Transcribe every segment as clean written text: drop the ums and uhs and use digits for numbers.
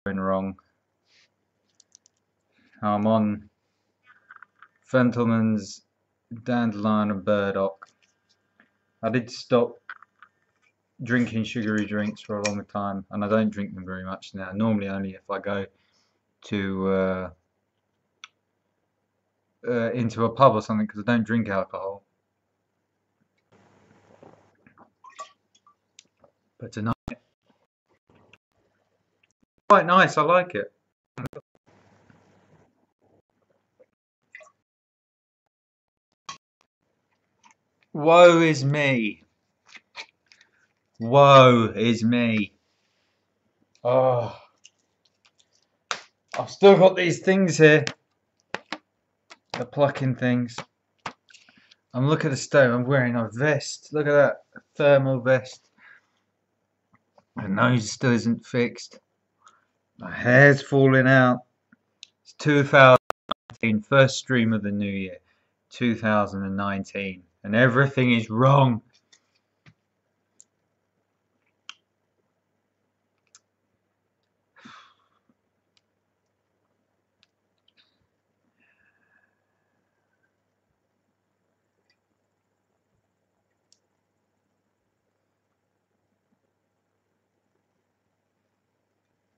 going wrong. I'm on Fentimans, Dandelion and Burdock. I did stop drinking sugary drinks for a long time, and I don't drink them very much now. Normally only if I go to into a pub or something, because I don't drink alcohol. But tonight, quite nice. I like it. Woe is me. Woe is me. Oh, I've still got these things here. The plucking things. I'm looking at the stove. I'm wearing a vest. Look at that. A thermal vest. My nose still isn't fixed. My hair's falling out. It's 2019. First stream of the new year. 2019. And everything is wrong.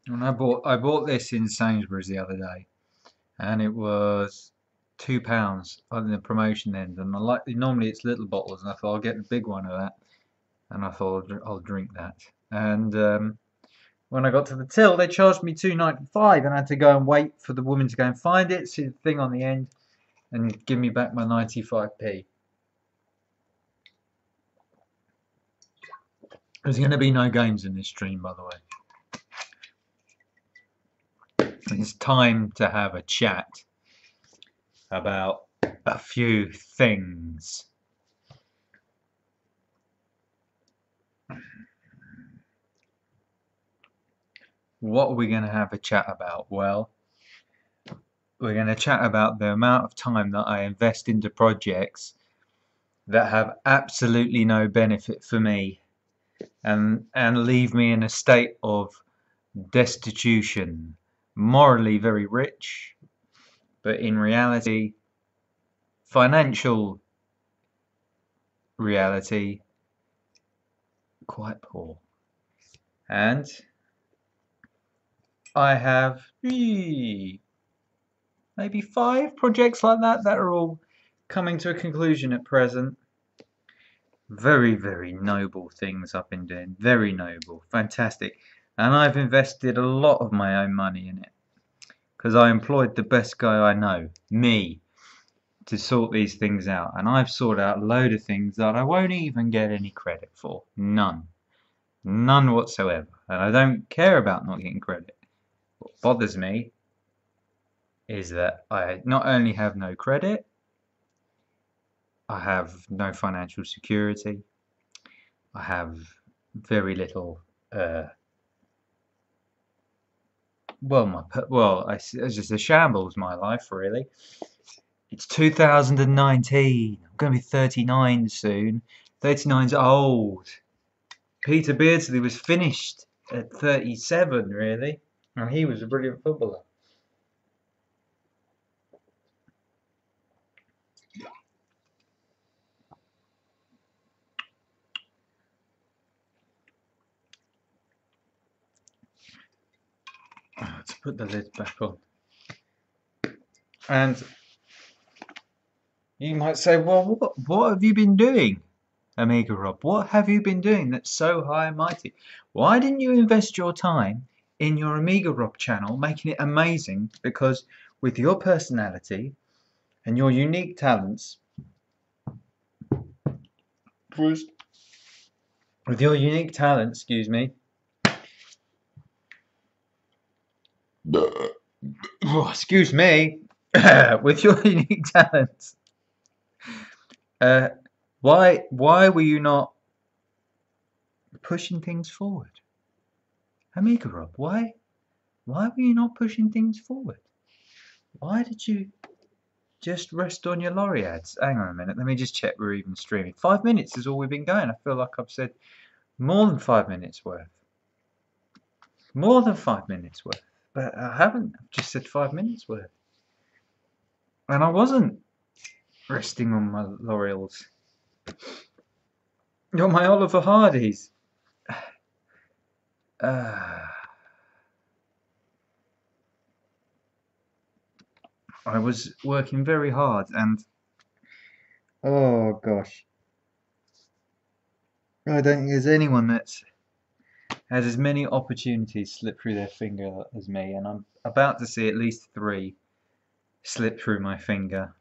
And I bought this in Sainsbury's the other day, and it was £2 on the promotion end. And normally it's little bottles, and I thought I'll get the big one of that, and I thought I'll drink that. And when I got to the till, they charged me £2.95, and I had to go and wait for the woman to go and find it, see the thing on the end, and give me back my 95p. There's going to be no games in this stream, by the way. It's time to have a chat about a few things. What are we going to have a chat about? Well, we're going to chat about the amount of time that I invest into projects that have absolutely no benefit for me and leave me in a state of destitution. Morally very rich, but in reality, financial reality, quite poor. And I have maybe 5 projects like that are all coming to a conclusion at present. Very, very noble things I've been doing. Very noble. Fantastic. And I've invested a lot of my own money in it, because I employed the best guy I know, me, to sort these things out. And I've sorted out a load of things that I won't even get any credit for. None. None whatsoever. And I don't care about not getting credit. What bothers me is that I not only have no credit, I have no financial security, I have very little it's just a shambles, my life, really. It's 2019. I'm going to be 39 soon. 39's old. Peter Beardsley was finished at 37, really, and he was a brilliant footballer. Let's put the lid back on. And you might say, well, what have you been doing, Amiga Rob? What have you been doing that's so high and mighty? Why didn't you invest your time in your Amiga Rob channel, making it amazing? Because with your personality and your unique talents, excuse me, excuse me, with your unique talents, why were you not pushing things forward? Amiga Rob, why were you not pushing things forward? Why did you just rest on your laureates? Hang on a minute, let me just check we're even streaming. 5 minutes is all we've been going. I feel like I've said more than 5 minutes worth. More than 5 minutes worth. But I haven't. I've just said 5 minutes worth. And I wasn't resting on my laurels. Got my Oliver Hardys. I was working very hard and oh gosh, I don't think there's anyone that's has as many opportunities slip through their finger as me, and I'm about to see at least 3 slip through my finger.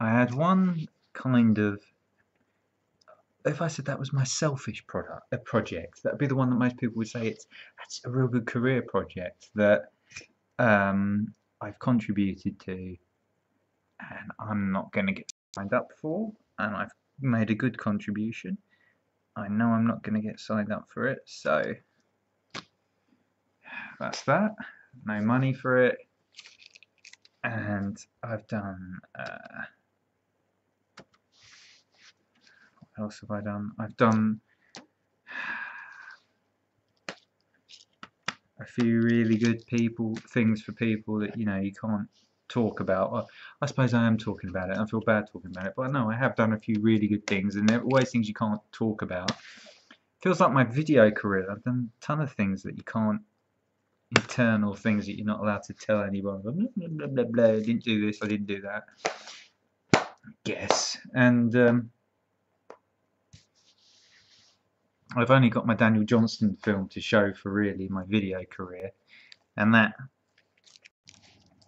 I had one kind of, if I said that was my selfish project, that would be the one that most people would say that's a real good career project that I've contributed to, and I'm not going to get signed up for, and I've made a good contribution. I know I'm not going to get signed up for it, so that's that. No money for it, and I've done. What else have I done? I've done a few really good things for people that you can't talk about. Well, I suppose I am talking about it. I feel bad talking about it, but no, I have done a few really good things, and there are always things you can't talk about. Feels like my video career. I've done a ton of things that you can't, internal things that you're not allowed to tell anyone. Blah, blah, blah, blah, blah. I didn't do this, I didn't do that. I guess. And I've only got my Daniel Johnston film to show for really my video career, and that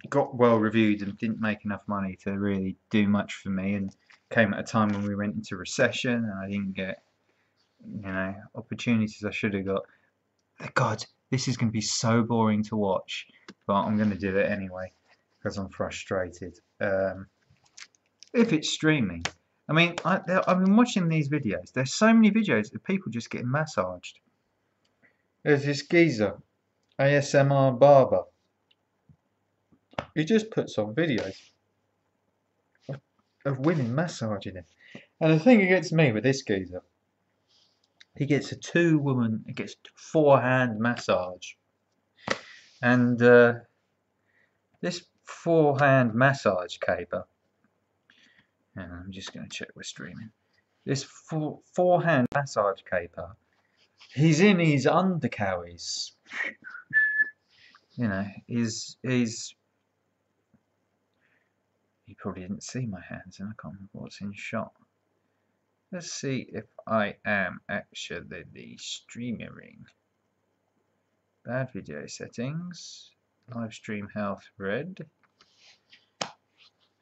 got well reviewed and didn't make enough money to really do much for me, and came at a time when we went into recession and I didn't get opportunities I should have got. God, this is going to be so boring to watch, but I'm going to do it anyway because I'm frustrated. If it's streaming, I mean, I've been watching these videos. There's so many videos of people just getting massaged. There's this geezer, ASMR barber. He just puts on videos of women massaging him. And the thing that gets me with this geezer, he gets a 4-hand massage. And this 4-hand massage caper, and I'm just going to check we're streaming. This 4-hand massage caper, he's in his undercowies. He probably didn't see my hands, and I can't remember what's in shot. Let's see if I am actually streaming. Bad video settings. Live stream health red.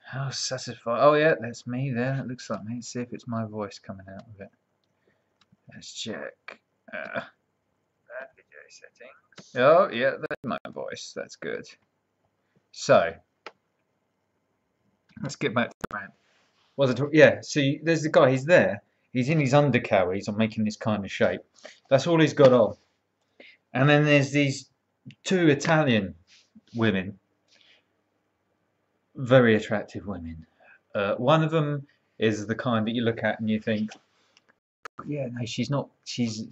How satisfied. Oh yeah, that's me there. It looks like me. Let's see if it's my voice coming out of it. Let's check. Bad video settings. Oh yeah, that's my voice. That's good. So let's get back to the rant. Yeah, see, there's the guy, he's there. He's in his undercowies. I'm making this kind of shape. That's all he's got on. And then there's these 2 Italian women. Very attractive women. One of them is the kind that you look at and you think, yeah, no, she's not. She's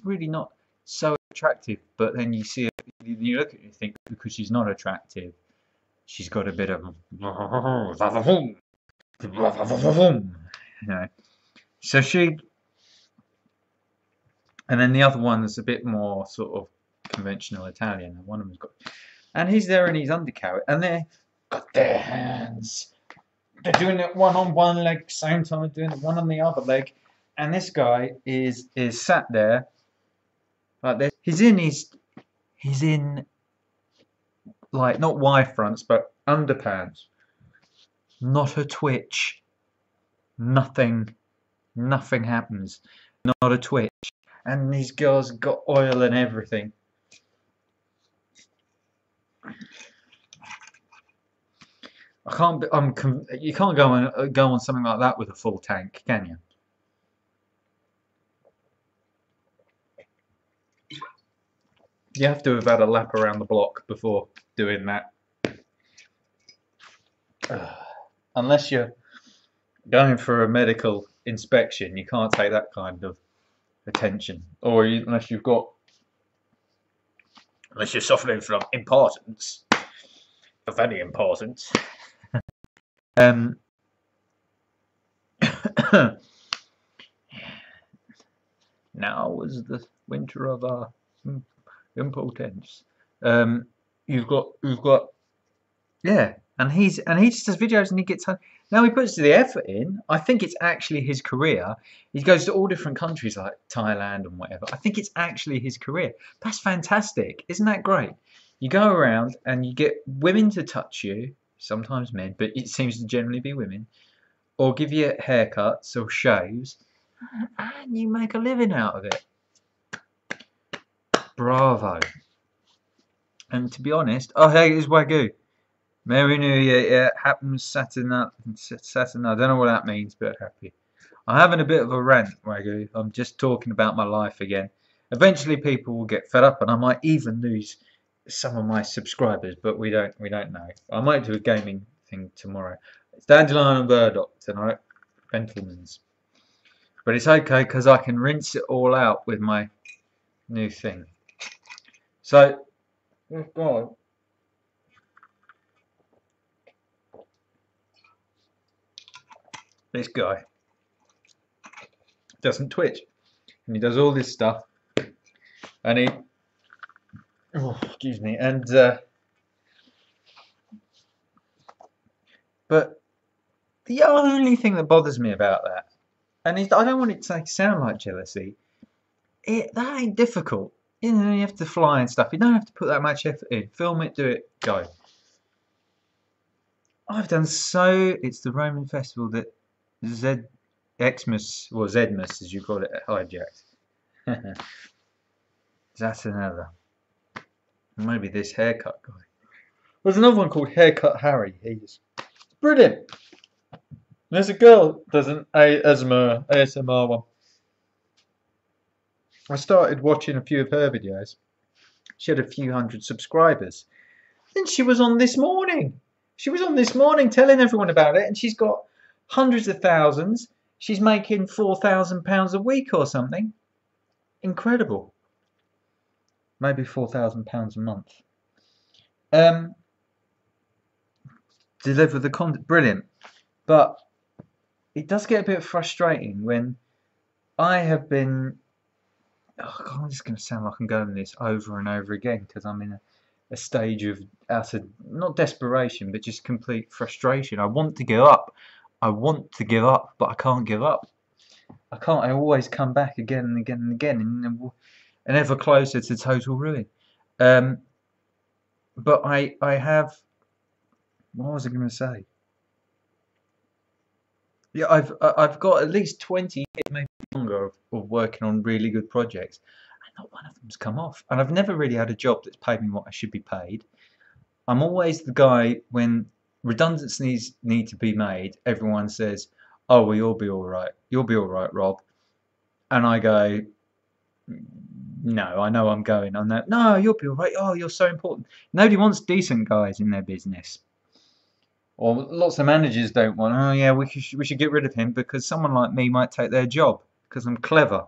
really not so attractive. But then you see her, you look at her and you think, because she's not attractive, she's got a bit of so she, and then the other one is a bit more sort of conventional Italian, and one of them's got, and he's there in his undercoat, and they've got their hands, they're doing it one on one leg, same time doing it one on the other leg, and this guy is sat there like this. He's in like not Y fronts but underpants. Not a twitch. Nothing happens. Not a twitch. And these girls got oil and everything. You can't go on something like that with a full tank, can you? You have to have had a lap around the block before doing that. Unless you're going for a medical inspection, you can't take that kind of attention. Or unless you've got unless you're suffering from importance, of any importance. Now was the winter of our impotence. You've got yeah, and he just does videos and he gets now he puts the effort in. I think it's actually his career. He goes to all different countries like Thailand and whatever. I think it's actually his career. That's fantastic, isn't that great? You go around and you get women to touch you, sometimes men, but it seems to generally be women, or give you haircuts or shaves, and you make a living out of it. Bravo. And to be honest, oh hey, it's Wagyu. Merry New Year, yeah, happens Saturn. I don't know what that means, but happy. I'm having a bit of a rant, Wagyu. I'm just talking about my life again. Eventually people will get fed up and I might even lose some of my subscribers, but we don't know. I might do a gaming thing tomorrow. It's Dandelion and Burdock tonight. Fentimans. But it's okay because I can rinse it all out with my new thing. So, God. This guy doesn't twitch, and he does all this stuff, and he, oh, excuse me, and but the only thing that bothers me about that, and I don't want it to sound like jealousy, that ain't difficult. You know, you have to fly and stuff. You don't have to put that much effort in. Film it, do it, go. I've done so. It's the Roman festival that Xmas, or Zedmas as you call it, hijacked. That's another. Maybe this haircut guy. There's another one called Haircut Harry. He's brilliant. There's a girl does an ASMR one. I started watching a few of her videos. She had a few hundred subscribers. And she was on this morning. She was on this morning telling everyone about it, and she's got hundreds of thousands. She's making £4,000 a week or something. Incredible. Maybe £4,000 a month. Deliver the content. Brilliant. But it does get a bit frustrating when I have been... Oh God, I'm just going to sound like I'm going this over and over again because I'm in a stage of utter, not desperation, but just complete frustration. I want to give up. I want to give up, but I can't give up. I can't. I always come back again and again and again, and ever closer to total ruin. But I have. What was I going to say? Yeah, I've got at least 20 years, maybe longer, of working on really good projects, and not one of them's come off. And I've never really had a job that's paid me what I should be paid. I'm always the guy when redundancies need to be made. Everyone says, "Oh, well, you'll be all right. You'll be all right, Rob." And I go, "No, I know I'm going on that. No, you'll be all right. Oh, you're so important." Nobody wants decent guys in their business. Or lots of managers don't want, oh yeah, we should get rid of him because someone like me might take their job because I'm clever.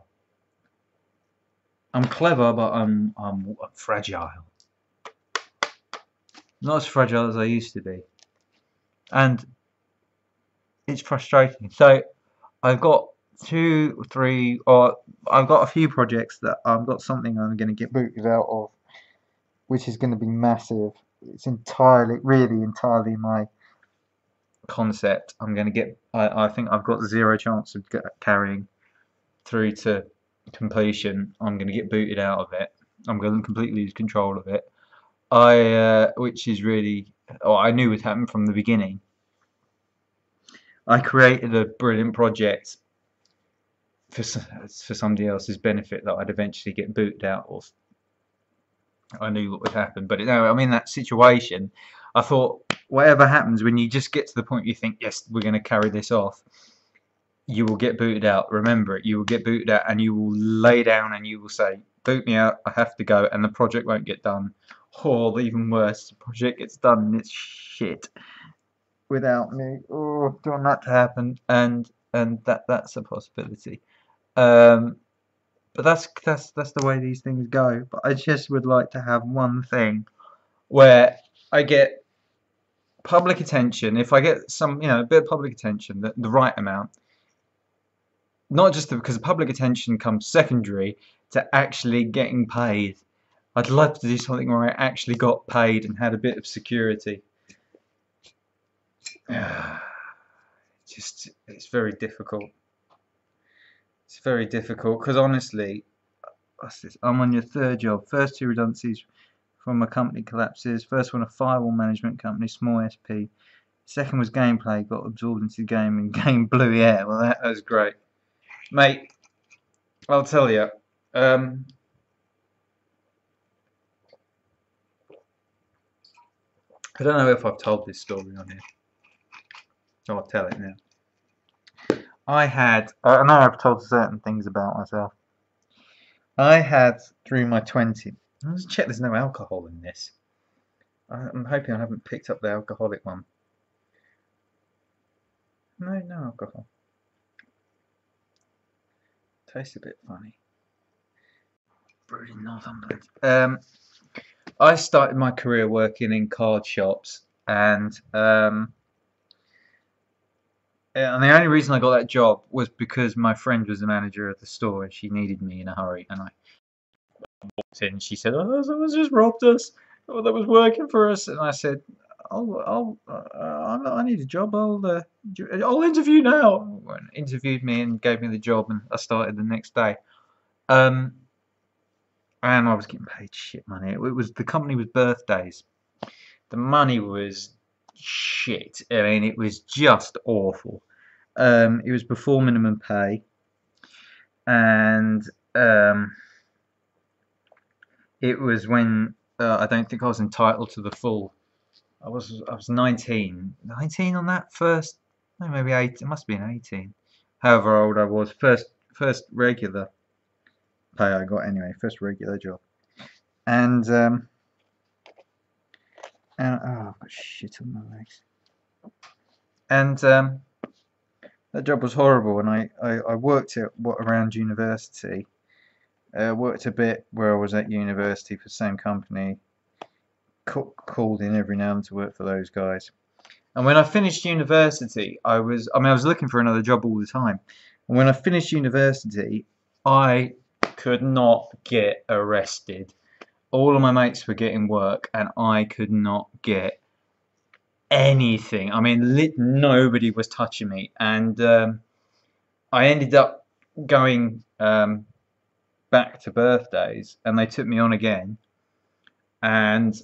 I'm clever, but I'm fragile. Not as fragile as I used to be. And it's frustrating. So I've got I've got a few projects that I've got something I'm going to get booted out of, which is going to be massive. It's really entirely my concept. I'm going to get, I think I've got zero chance of carrying through to completion. I'm going to get booted out of it. I'm going to completely lose control of it. Which is really, I knew would happen from the beginning. I created a brilliant project for somebody else's benefit that I'd eventually get booted out of. I knew what would happen, but I'm in that situation. I thought, whatever happens, when you just get to the point you think, yes, we're going to carry this off, you will get booted out. Remember it, you will get booted out, and you will lay down and you will say, boot me out, I have to go, and the project won't get done. Or even worse, the project gets done and it's shit without me. Oh, don't want that to happen, and that's a possibility. But that's the way these things go. But I just would like to have one thing where I get public attention. If I get some, a bit of public attention, the right amount, not just because the public attention comes secondary to actually getting paid. I'd love to do something where I actually got paid and had a bit of security. It's very difficult. It's very difficult because honestly, what's this? I'm on your third job. First two redundancies from my company collapses. First one, a firewall management company, small SP. Second was gameplay, got absorbed into the game and game blew the air. Well, that was great. Mate, I'll tell you. I don't know if I've told this story on here. So I'll tell it now. I know I've told certain things about myself. I had, through my 20s, let's check there's no alcohol in this. I'm hoping I haven't picked up the alcoholic one. No alcohol. Tastes a bit funny. Brewed in Northumberland. I started my career working in card shops, and the only reason I got that job was because my friend was the manager of the store and she needed me in a hurry. And I walked in and she said, "Oh, someone's just robbed us. Oh, that was working for us." And I said, I need a job. I'll interview now." And interviewed me and gave me the job, and I started the next day. And I was getting paid shit money. The company was birthdays. The money was shit. I mean, it was just awful. It was before minimum pay, and it was when I don't think I was entitled to the full. I was 19 on that first. No, maybe 8. It must have been 18. However old I was, first regular pay I got anyway. First regular job, and oh, I've got shit on my legs. And that job was horrible, and I worked at around university. Worked a bit where I was at university for the same company. Called in every now and then to work for those guys. And when I finished university, I was looking for another job all the time. And when I finished university, I could not get arrested. All of my mates were getting work, and I could not get anything. I mean, nobody was touching me, and I ended up going back to birthdays, and they took me on again, and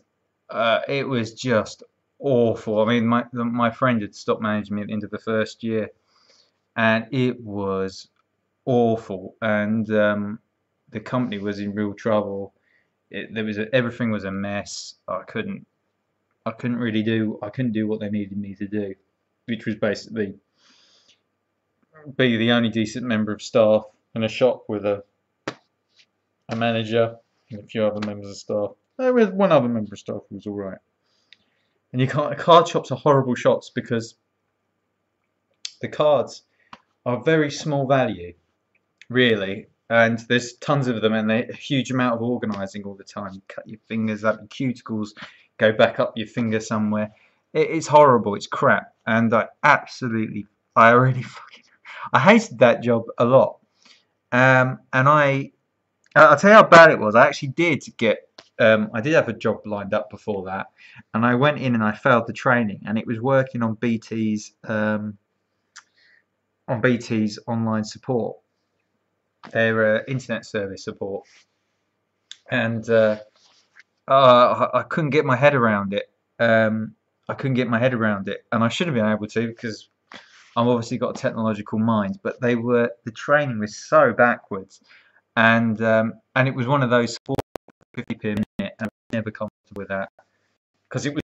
it was just awful. I mean, my friend had stopped managing me at the end of the first year, and it was awful, and the company was in real trouble. Everything was a mess. I couldn't do what they needed me to do, which was basically be the only decent member of staff in a shop with a manager and a few other members of staff. There was one other member of staff who was all right. And card shops are horrible shops because the cards are very small value, really, and there's tons of them, and a huge amount of organising all the time. You cut your fingers up, your cuticles go back up your finger somewhere. It's horrible. It's crap, and I hated that job a lot. And I'll tell you how bad it was. I actually did I did have a job lined up before that, and I went in and I failed the training, and it was working on BT's online support, their internet service support, and I couldn't get my head around it. And I should have been able to because I've obviously got a technological mind, but the training was so backwards, and it was one of those 50p a minute, and I was never comfortable with that because it was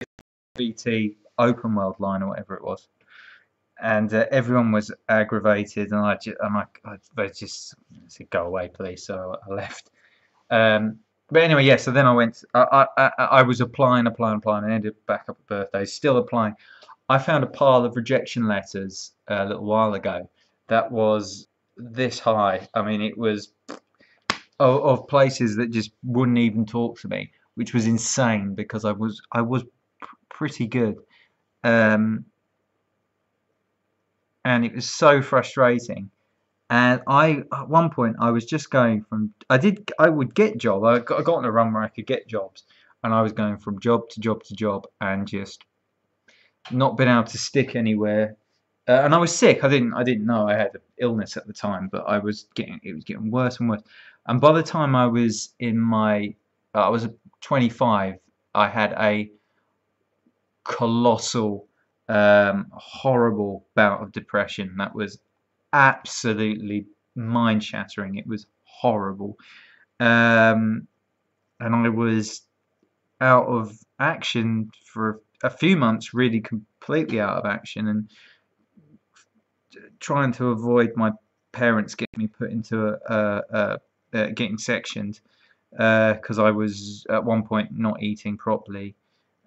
BT open world line or whatever it was, and everyone was aggravated, and they just said, "Go away, please." So I left. But anyway, yeah. So then I went. I was applying, and ended back up at birthdays, still applying. I found a pile of rejection letters a little while ago that was this high. I mean, it was of places that just wouldn't even talk to me, which was insane because I was pretty good, um, and it was so frustrating. And at one point I was just going from I would get job. I got on a run where I could get jobs, and I was going from job to job to job and just not been able to stick anywhere. And I was sick. I didn't know I had an illness at the time, but it was getting worse and worse. And by the time I was I was 25, I had a colossal, horrible bout of depression that was absolutely mind shattering. It was horrible. And I was out of action for a few months, really completely out of action, and trying to avoid my parents getting me put into getting sectioned, because I was at one point not eating properly,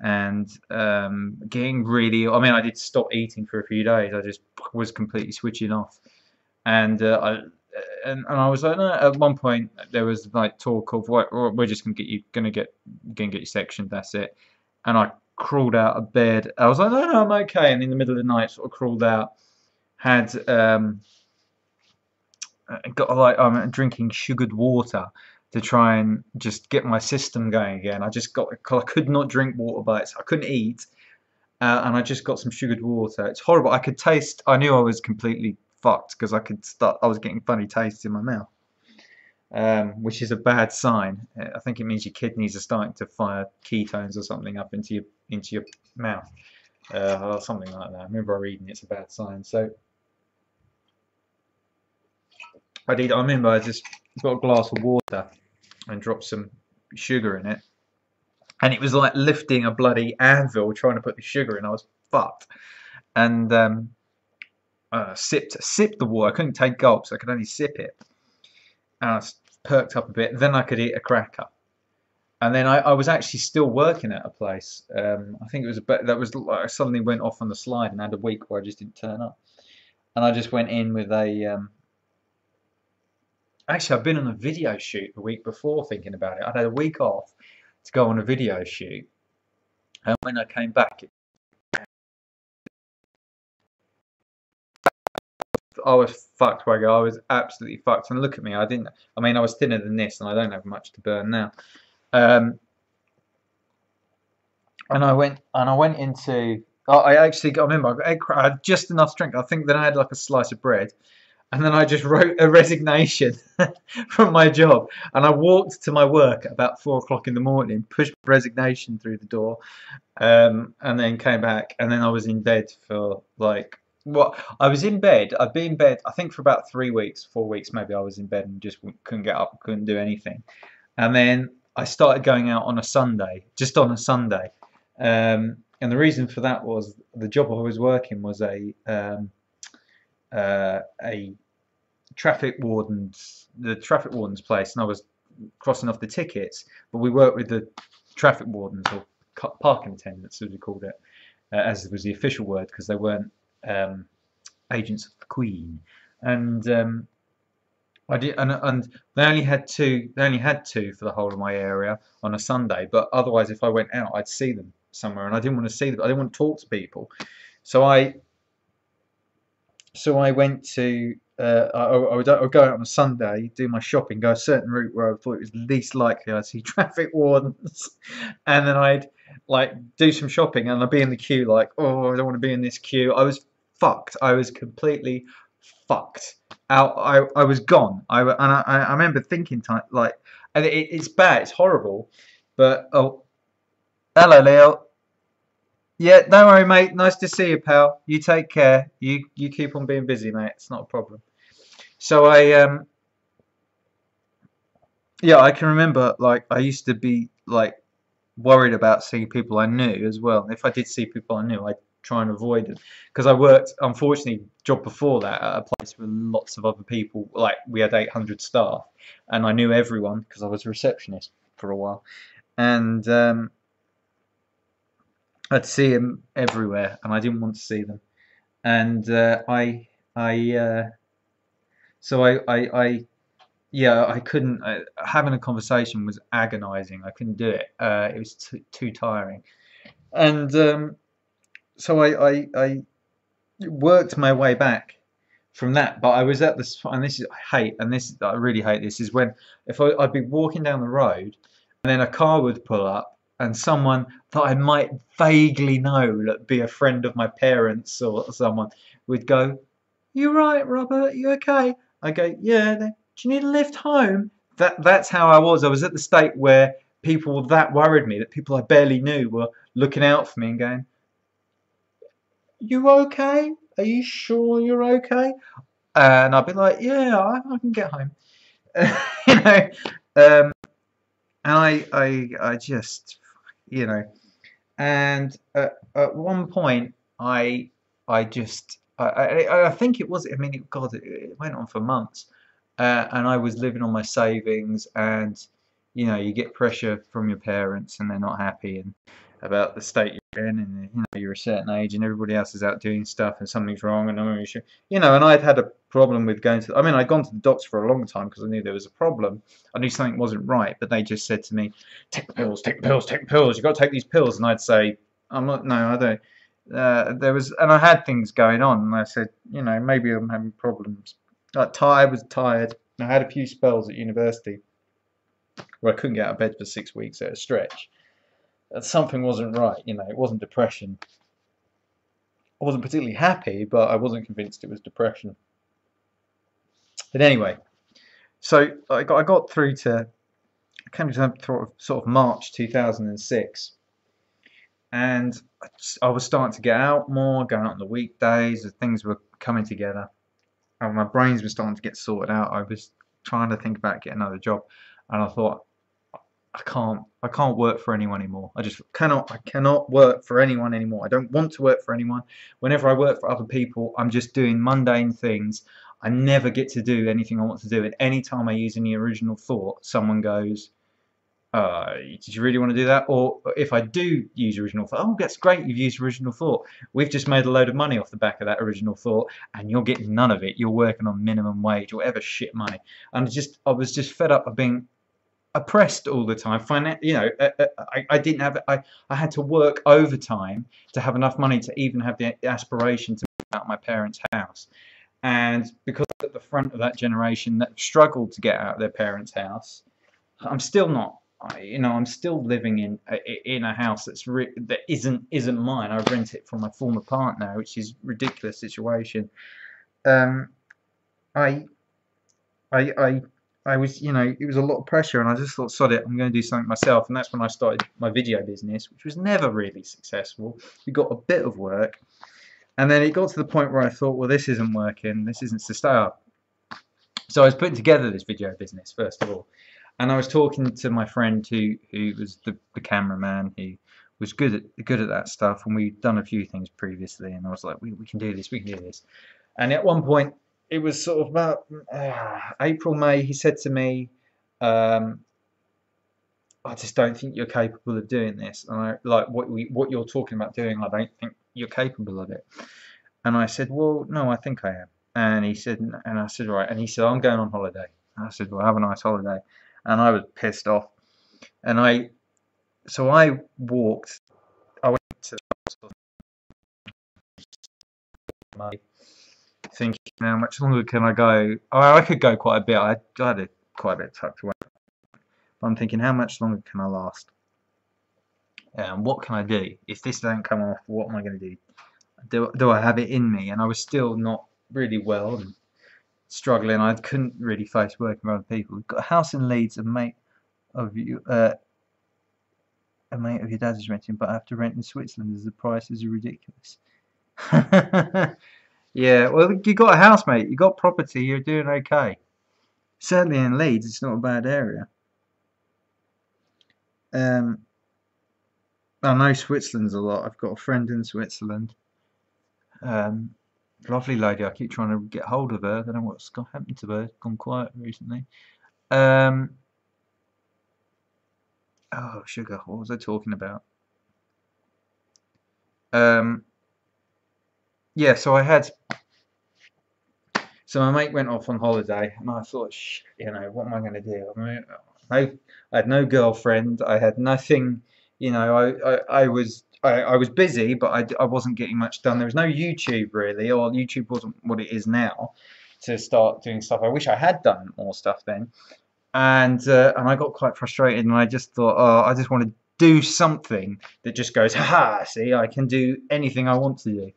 and getting really. I mean, I did stop eating for a few days. I just was completely switching off, and I was like, no. At one point, there was like talk of, what, we're just gonna get you sectioned. That's it. And I crawled out of bed. I was like, no, no, I'm okay. And in the middle of the night, sort of crawled out. Had got like I'm drinking sugared water to try and just get my system going again. I could not drink water by itself. I couldn't eat, and I just got some sugared water. It's horrible. I could taste. I knew I was completely fucked because I was getting funny tastes in my mouth, which is a bad sign. I think it means your kidneys are starting to fire ketones or something up into your mouth, or something like that. I remember reading it's a bad sign. So I remember I just got a glass of water and dropped some sugar in it, and it was like lifting a bloody anvil trying to put the sugar in. I was fucked, and sipped the water. I couldn't take gulps. I could only sip it. And I perked up a bit. Then I could eat a cracker. And then I was actually still working at a place. I think it was I suddenly went off on the slide and had a week where I just didn't turn up. And I just went in with a. Actually, I've been on a video shoot the week before, thinking about it. I'd had a week off to go on a video shoot, and when I came back, I was fucked, Waggo. I was absolutely fucked. And look at me. I mean, I was thinner than this, and I don't have much to burn now. And I went into. I remember I had just enough strength. I think then I had like a slice of bread, and then I just wrote a resignation from my job, and I walked to my work at about 4 o'clock in the morning, pushed resignation through the door, and then came back, and then I was in bed for like. Well, I was in bed. I'd been in bed, I think, for about 3 weeks, 4 weeks maybe. I was in bed and just couldn't get up, couldn't do anything. And then I started going out on a Sunday, just on a Sunday. And the reason for that was the job I was working was a the traffic warden's place, and I was crossing off the tickets. But we worked with the traffic wardens, or parking attendants, as we called it, as was the official word, because they weren't agents of the Queen. And I did, and they only had two. They only had two for the whole of my area on a Sunday. But otherwise, if I went out, I'd see them somewhere, and I didn't want to see them. I didn't want to talk to people. So I went to. I would go out on a Sunday, do my shopping, go a certain route where I thought it was least likely I'd see traffic wardens, and then I'd like do some shopping, and I'd be in the queue like, oh, I don't want to be in this queue. I was fucked. I was completely fucked out. I was gone. I remember thinking like, and it's bad. It's horrible, but oh, hello, Leo. Yeah, don't worry, mate. Nice to see you, pal. You take care. You keep on being busy, mate. It's not a problem. So yeah, I can remember like I used to be like worried about seeing people I knew as well. If I did see people I knew, I'd try and avoid them, because I worked, unfortunately, job before that at a place with lots of other people. Like we had 800 staff, and I knew everyone because I was a receptionist for a while, and I'd see them everywhere, and I didn't want to see them. And I so I yeah, I couldn't. Having a conversation was agonizing. I couldn't do it. It was too tiring. And so I worked my way back from that. But I was at this, and this is I hate, and this I really hate. This is when if I'd be walking down the road, and then a car would pull up, and someone that I might vaguely know, that be a friend of my parents or someone, would go, "You right, Robert? You okay?" I go, "Yeah." Do you need a lift home? That's how I was. I was at the state where people that worried me, that people I barely knew were looking out for me and going, "You okay? Are you sure you're okay?" And I'd be like, "Yeah, I can get home." you know, um, and I just, you know, and at one point, I just, I think it was, I mean, God, it went on for months, and I was living on my savings, and you get pressure from your parents, and they're not happy and about the state you're in, and you're a certain age, and everybody else is out doing stuff, and something's wrong, and I'm not really sure, and I'd had a problem with going to, I mean, I'd gone to the doctor for a long time because I knew there was a problem. I knew something wasn't right, but they just said to me, "Take the pills, take the pills, take the pills. You've got to take these pills." And I'd say, "I'm not. No, I don't." There was, and I had things going on, and I said, maybe I'm having problems. Like I was tired. I had a few spells at university where I couldn't get out of bed for 6 weeks at a stretch. Something wasn't right. It wasn't depression. I wasn't particularly happy, but I wasn't convinced it was depression. But anyway, so I got through to came to sort of March 2006, and I was starting to get out more, going out on the weekdays, as things were coming together, and my brains were starting to get sorted out. I was trying to think about getting another job, and I thought, I can't work for anyone anymore. I cannot work for anyone anymore. I don't want to work for anyone. Whenever I work for other people, I'm just doing mundane things. I never get to do anything I want to do. And any time I use any original thought, someone goes, did you really want to do that? Or if I do use original thought, "Oh, that's great, you've used original thought. We've just made a load of money off the back of that original thought, and you're getting none of it. You're working on minimum wage or whatever shit money." And I was just fed up of being oppressed all the time. I didn't have. I had to work overtime to have enough money to even have the aspiration to move out of my parents' house. And because at the front of that generation that struggled to get out of their parents' house, I'm still not. I'm still living in a house that isn't mine. I rent it from my former partner, which is a ridiculous situation. Um, I I I I was, it was a lot of pressure, and I just thought, sod it, I'm going to do something myself. And that's when I started my video business, which was never really successful. We got a bit of work, and then it got to the point where I thought, well, this isn't working. This isn't sustainable. So I was putting together this video business first of all, and I was talking to my friend who was the cameraman, who was good at that stuff, and we'd done a few things previously, and I was like, we can do this, we can do this. And at one point, it was sort of about April, May, he said to me, I just don't think you're capable of doing this, and I like what you're talking about doing. I don't think you're capable of it. And I said, well, no, I think I am. And he said, and I said, right. And he said, I'm going on holiday. And I said, well, have a nice holiday. And I was pissed off. And so I walked. I went to my thinking, how much longer can I go? I could go quite a bit. I had it quite a bit tucked away. But I'm thinking, how much longer can I last? And what can I do? If this don't come off, what am I going to do? Do I have it in me? And I was still not really well and struggling. I couldn't really face working with other people. We've got a house in Leeds, a mate of your dad's is renting, but I have to rent in Switzerland as the prices are ridiculous. Yeah, well, you got a house, mate. You got property. You're doing okay. Certainly in Leeds, it's not a bad area. I know Switzerland's a lot. I've got a friend in Switzerland. Lovely lady. I keep trying to get hold of her. I don't know what's happened to her. Gone quiet recently. Oh, sugar. What was I talking about? Yeah. So So my mate went off on holiday, and I thought, you know, what am I going to do? I mean, I had no girlfriend. I had nothing. You know, I was busy, but I wasn't getting much done. There was no YouTube really, or YouTube wasn't what it is now to start doing stuff. I wish I had done more stuff then, and I got quite frustrated, and I just thought, oh, I just want to do something that just goes, ha, see, I can do anything I want to do.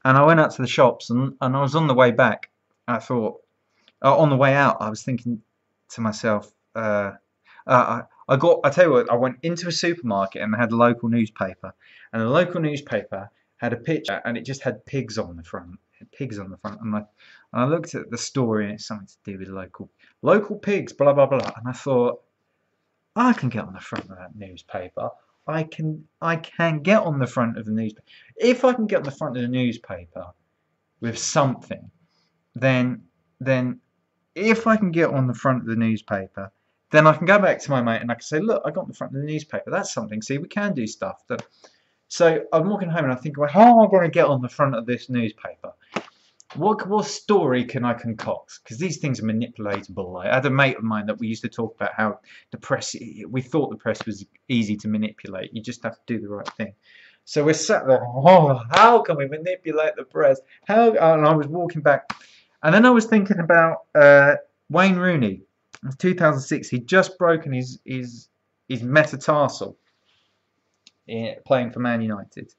And I went out to the shops, and I was on the way back. I thought, on the way out, I was thinking to myself, I tell you what, I went into a supermarket and they had a local newspaper, and the local newspaper had a picture, and it just had pigs on the front. It had pigs on the front, and I looked at the story, and it's something to do with local pigs, blah blah blah, and I thought, I can get on the front of that newspaper. I can get on the front of the newspaper. If I can get on the front of the newspaper with something, then if I can get on the front of the newspaper, then I can go back to my mate and I can say, look, I got on the front of the newspaper. That's something. See, we can do stuff. So I'm walking home and I'm thinking, well, how am I going to get on the front of this newspaper? What story can I concoct? Because these things are manipulatable. I had a mate of mine that we used to talk about how the press, we thought the press was easy to manipulate. You just have to do the right thing. So we're sat there, oh, how can we manipulate the press? And I was walking back, and then I was thinking about Wayne Rooney. It was 2006. He'd just broken his metatarsal playing for Man United.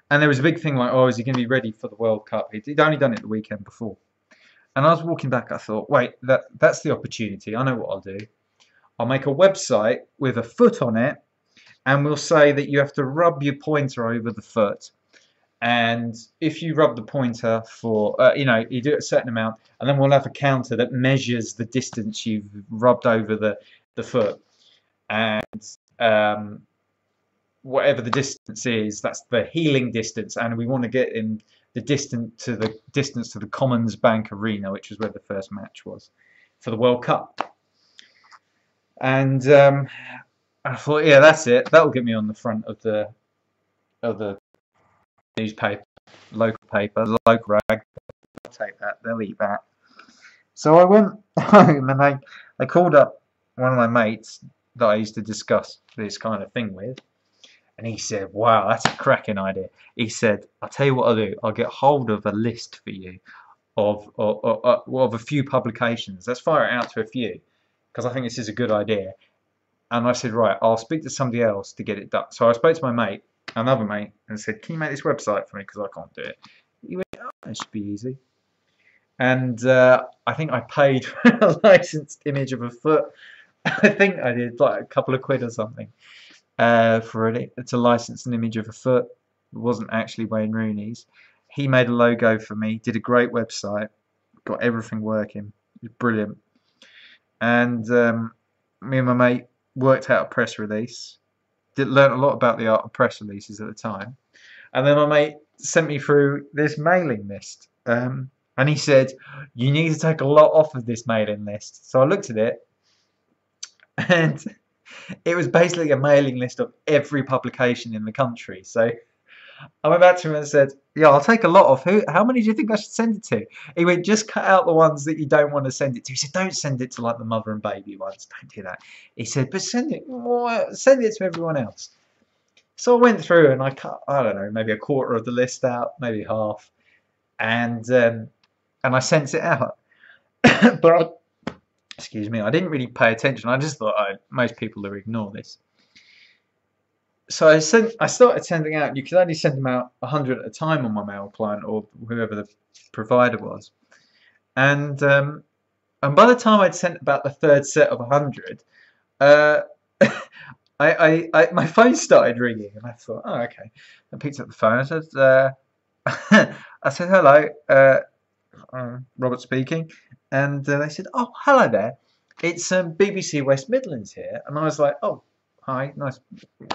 And there was a big thing like, oh, is he going to be ready for the World Cup? He'd only done it the weekend before. And I was walking back, I thought, wait, that's the opportunity. I know what I'll do. I'll make a website with a foot on it, and we'll say that you have to rub your pointer over the foot. And if you rub the pointer for, you know, you do it a certain amount, and then we'll have a counter that measures the distance you've rubbed over the foot. And whatever the distance is, that's the healing distance, and we want to get in the distance to the Commons Bank Arena, which was where the first match was for the World Cup. And I thought, yeah, that's it. That'll get me on the front of the newspaper, local paper, local rag. I'll take that. They'll eat that. So I went home and I called up one of my mates that I used to discuss this kind of thing with. And he said, wow, that's a cracking idea. He said, I'll tell you what I'll do. I'll get hold of a list for you of a few publications. Let's fire it out to a few, because I think this is a good idea. And I said, right, I'll speak to somebody else to get it done. So I spoke to my mate, another mate, and said, can you make this website for me, because I can't do it. He went, oh, that should be easy. And I think I paid for a licensed image of a foot. I think I did like a couple of quid or something. For it to license an image of a foot. It wasn't actually Wayne Rooney's. He made a logo for me, did a great website, got everything working. It was brilliant. And me and my mate worked out a press release. Learned a lot about the art of press releases at the time. And then my mate sent me through this mailing list. And he said, you need to take a lot off of this mailing list. So I looked at it, and it was basically a mailing list of every publication in the country. So I went back to him and said, yeah, I'll take a lot off. How many do you think I should send it to? He went, just cut out the ones that you don't want to send it to. He said, don't send it to like the mother and baby ones. Don't do that. He said, but send it to everyone else. So I went through and I cut, I don't know, maybe a quarter of the list out, maybe half. And I sent it out. But excuse me, I didn't really pay attention. I just thought most people will ignore this. So I started sending out. You could only send them out 100 at a time on my mail client or whoever the provider was. And by the time I'd sent about the third set of 100, my phone started ringing, and I thought, oh, okay. I picked up the phone. I said, hello, Robert speaking. And they said, oh, hello there. It's BBC West Midlands here. And I was like, oh, hi, nice.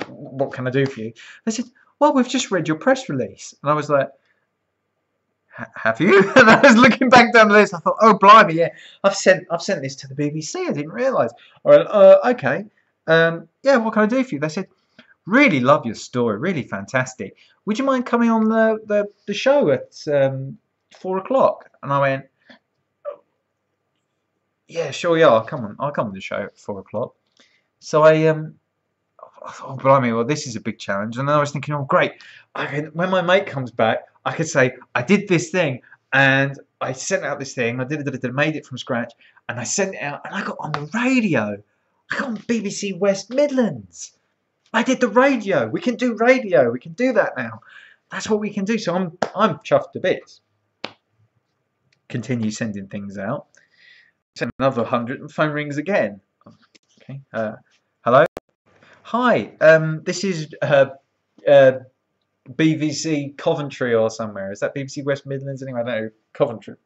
What can I do for you? They said, well, we've just read your press release. And I was like, have you? And I was looking back down the list. I thought, oh, blimey, yeah. I've sent this to the BBC. I didn't realise. I went, okay. Yeah, what can I do for you? They said, really love your story. Really fantastic. Would you mind coming on the show at 4 o'clock? And I went, yeah, sure, yeah, I'll come on the show at 4 o'clock. So I thought, oh, blimey, well, this is a big challenge. And then I was thinking, oh, great. When my mate comes back, I could say, I did this thing and I sent out this thing. I made it from scratch and I sent it out and I got on the radio. I got on BBC West Midlands. I did the radio. We can do radio. We can do that now. That's what we can do. So I'm chuffed to bits. Continue sending things out. Send another 100 and phone rings again. Okay. Hello. Hi. This is BBC Coventry or somewhere. Is that BBC West Midlands? Anyway, I don't know. Coventry.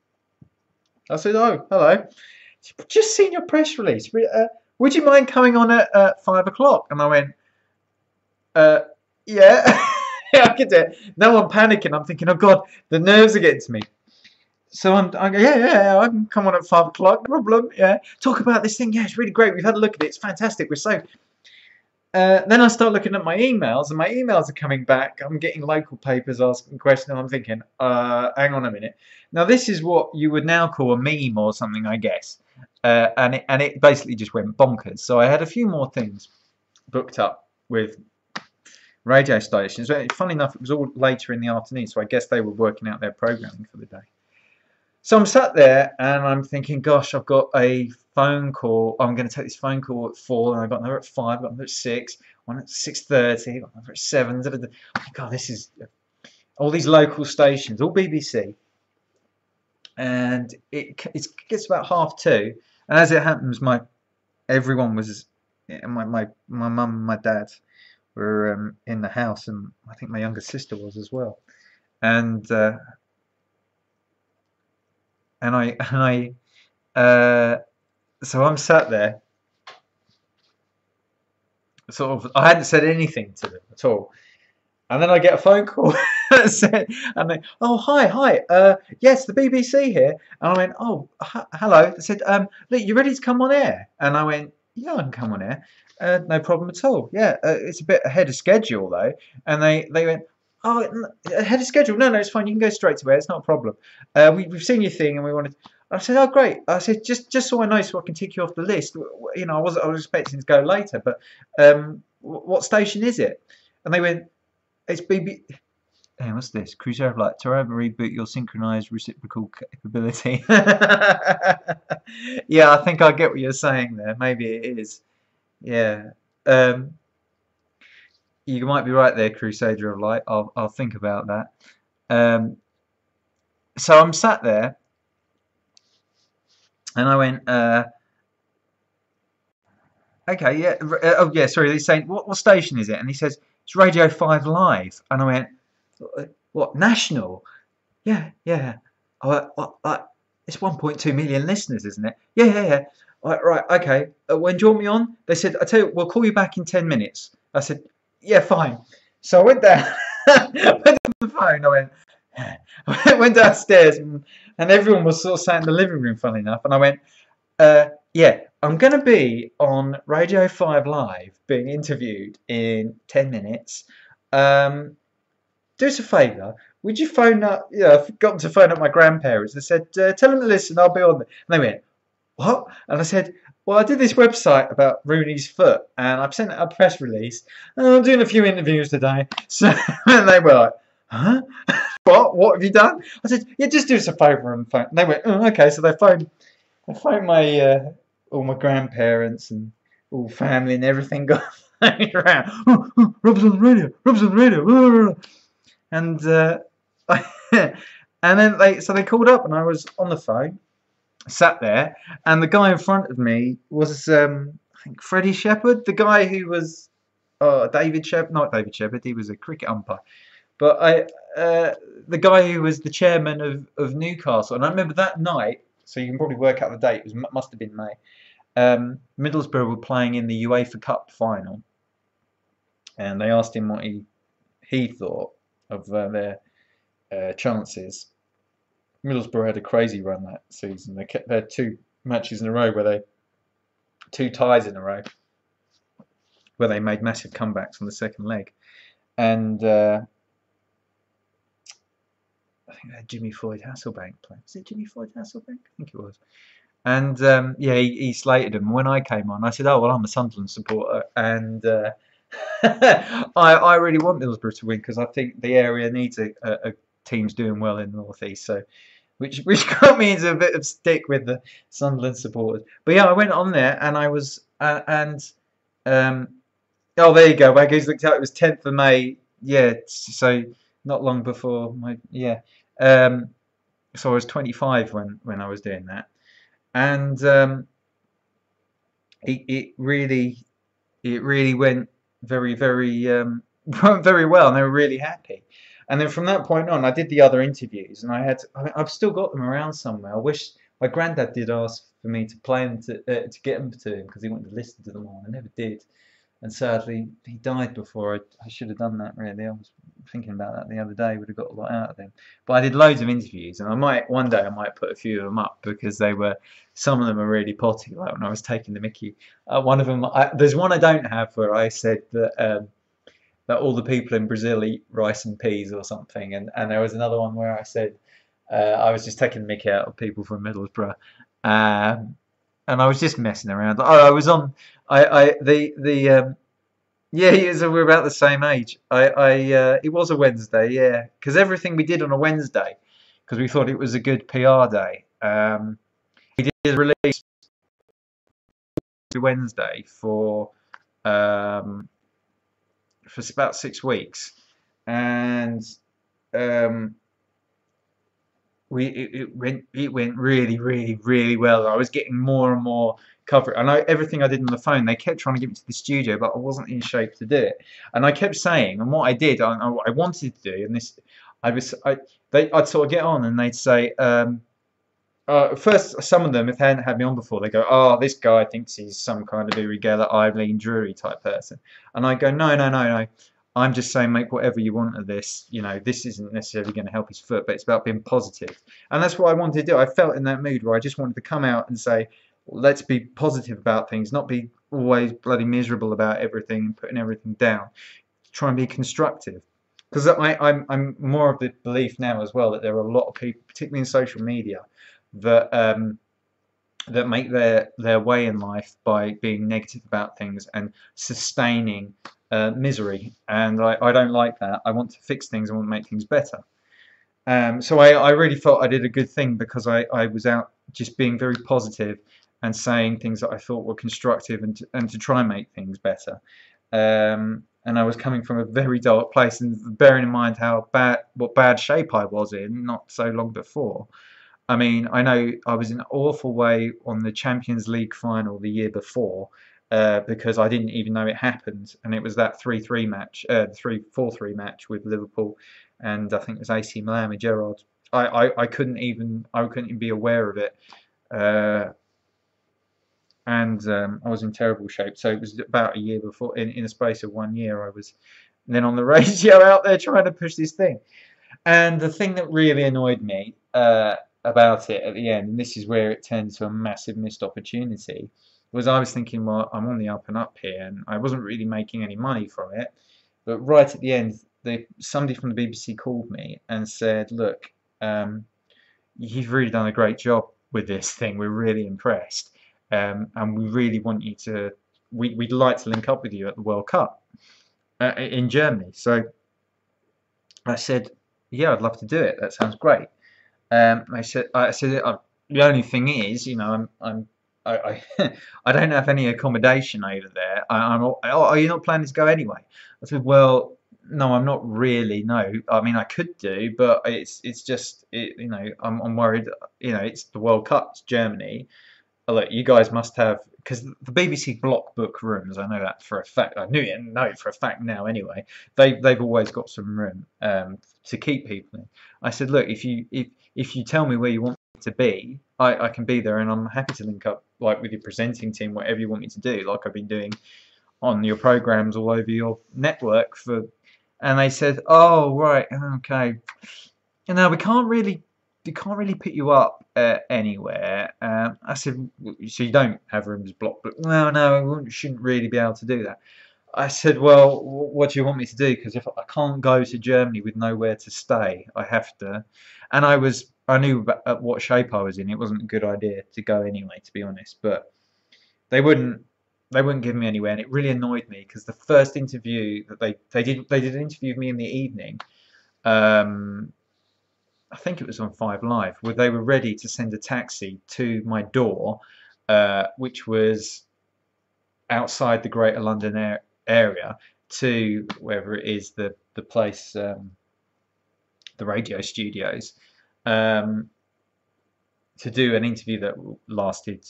I said, oh, hello. Just seen your press release. Would you mind coming on at 5 o'clock? And I went, yeah. Yeah, I get it. Now I'm panicking. I'm thinking, oh, God, the nerves are getting to me. So I go, yeah, I can come on at 5 o'clock. No problem. Yeah. Talk about this thing. Yeah, it's really great. We've had a look at it. It's fantastic. We're so... then I start looking at my emails, and my emails are coming back. I'm getting local papers asking questions, and I'm thinking, hang on a minute. Now, this is what you would now call a meme or something, I guess. And it basically just went bonkers. So I had a few more things booked up with radio stations. Funny enough, it was all later in the afternoon, so I guess they were working out their programming for the day. So I'm sat there and I'm thinking, gosh, I've got a phone call. I'm going to take this phone call at 4, and I've got another at 5, I've got another at 6, one at 6:30, I've got another at 7. Oh my God, this is all these local stations, all BBC. And it gets about 2:30, and as it happens, everyone was, my mum and my dad were in the house, and I think my younger sister was as well. And so I'm sat there, sort of, I hadn't said anything to them at all, and then I get a phone call, and they, oh, hi, yes, the BBC here, and I went, oh, hello. They said, look, you ready to come on air? And I went, yeah, I can come on air, no problem at all. Yeah, it's a bit ahead of schedule though, and they went, oh, ahead of schedule? No, it's fine. You can go straight to air. It's not a problem. We've seen your thing, and we wanted. I said, oh, great. I said, just so I know, so I can tick you off the list. You know, I was expecting to go later, but what station is it? And they went, it's BB. Hey, what's this? Crusader of Light. To reboot your synchronized reciprocal capability. Yeah, I think I get what you're saying there. Maybe it is. Yeah. You might be right there, Crusader of Light. I'll think about that. So I'm sat there, and I went, okay, yeah. Oh, yeah. Sorry, he's saying, what station is it? And he says, it's Radio 5 Live. And I went, what, national? Yeah. It's 1.2 million listeners, isn't it? Yeah. Right, okay. When do you want me on? They said, I tell you, we'll call you back in 10 minutes. I said, yeah, fine. So I went down, went on the phone. I went downstairs, and everyone was sort of sat in the living room, funny enough. And I went, yeah, I'm going to be on Radio 5 Live being interviewed in 10 minutes. Do us a favour. Would you phone up? Yeah, I've forgotten to phone up my grandparents. They said, tell them to listen, I'll be on there. And they went, what? And I said, well, I did this website about Rooney's foot, and I've sent out a press release, and I'm doing a few interviews today. So, and they were like, huh? What have you done? I said, yeah, just do us a favour and phone. And they went, oh, okay. So they phoned my all my grandparents and all family and everything got phoned around. Oh, Rob's on the radio. And and then they called up, and I was on the phone, sat there, and the guy in front of me was I think Freddie Shepherd, the guy who was David Shepherd, not David Shepherd, he was a cricket umpire, but the guy who was the chairman of Newcastle. And I remember that night, so you can probably work out the date, it must have been May. Middlesbrough were playing in the UEFA Cup final, and they asked him what he thought of their chances. Middlesbrough had a crazy run that season. They had 2 matches in a row 2 ties in a row, where they made massive comebacks on the second leg. And I think they had Jimmy Floyd Hasselbank playing. Was it Jimmy Floyd Hasselbank? I think it was. And yeah, he slated them. When I came on, I said, "Oh well, I'm a Sunderland supporter, and I really want Middlesbrough to win because I think the area needs a teams doing well in the North East." So, which got me into a bit of stick with the Sunderland supporters. But yeah, I went on there and I was and um, oh, there you go. Waggy's looked out. It was 10th of May. Yeah, so not long before my yeah. Um, so I was 25 when I was doing that, and it really went very very well, and they were really happy. And then from that point on, I did the other interviews, and I've still got them around somewhere. I wish my granddad did ask for me to play them to get them to him because he wanted to listen to them all. I never did, and sadly he died before I should have done that. Really, I was thinking about that the other day. Would have got a lot out of him. But I did loads of interviews, and I might one day I might put a few of them up because they were some of them are really potty. Like when I was taking the Mickey, one of them there's one I don't have where I said that all the people in Brazil eat rice and peas or something, and there was another one where I said I was just taking the Mickey out of people from Middlesbrough. Um, and I was just messing around. Oh, I was on. I the yeah, so we're about the same age. It was a Wednesday, yeah, because everything we did on a Wednesday, because we thought it was a good PR day. We did a release Wednesday um, for about 6 weeks, and um, it went really well. I was getting more and more coverage, and everything I did on the phone, they kept trying to get me to the studio, but I wasn't in shape to do it. And I kept saying, and what I did, what I wanted to do, and this, I'd sort of get on, and they'd say, first, some of them, if they hadn't had me on before, they go, "Oh, this guy thinks he's some kind of irregular Eileen Drury type person," and I go, "No, no, no, no. I'm just saying make whatever you want of this. This isn't necessarily going to help his foot, but it's about being positive." And that's what I wanted to do. I felt in that mood where I just wanted to come out and say, let's be positive about things, not be always bloody miserable about everything and putting everything down. Try and be constructive. Because I'm more of the belief now as well that there are a lot of people, particularly in social media, that that make their way in life by being negative about things and sustaining misery, and I don't like that. I want to fix things. I want to make things better. So I really felt I did a good thing because I was out just being very positive and saying things that I thought were constructive and to try and make things better. And I was coming from a very dark place, and bearing in mind what bad shape I was in not so long before. I mean, I know I was in an awful way on the Champions League final the year before because I didn't even know it happened, and it was that 3-3 match, 3-4-3 match with Liverpool, and I think it was AC Milan with Gerrard. I couldn't even be aware of it, and I was in terrible shape. So it was about a year before, in a space of 1 year, I was then on the radio out there trying to push this thing. And the thing that really annoyed me about it at the end, and this is where it turned into a massive missed opportunity, was I was thinking, well, I'm on the up and up here, and I wasn't really making any money from it. But right at the end, somebody from the BBC called me and said, "Look, you've really done a great job with this thing. We're really impressed, and we really want you to. We'd like to link up with you at the World Cup in Germany." So I said, "Yeah, I'd love to do it. That sounds great." I said, the only thing is, I I don't have any accommodation over there. Are you not planning to go anyway? I said, well, no, I'm not really. No, I mean I could do, but it's just I'm worried. It's the World Cup, it's Germany. Look, you guys must have, because the BBC block book rooms. I know that for a fact. I know it for a fact now. Anyway, they've always got some room to keep people in. I said, look, if you tell me where you want me to be, I can be there, and I'm happy to link up like with your presenting team, whatever you want me to do, like I've been doing on your programs all over your network for. And they said, oh right, okay, we can't really put you up anywhere. I said, so you don't have rooms blocked? But no, we shouldn't really be able to do that. I said, well, what do you want me to do? Because if I can't go to Germany with nowhere to stay, I have to. And I was I knew what shape I was in. It wasn't a good idea to go anyway, to be honest. But they wouldn't give me anywhere, and it really annoyed me because the first interview that they did an interview of me in the evening. Um, I think it was on 5 Live, where they were ready to send a taxi to my door, which was outside the Greater London area, to wherever it is, the place, the radio studios, um, to do an interview that lasted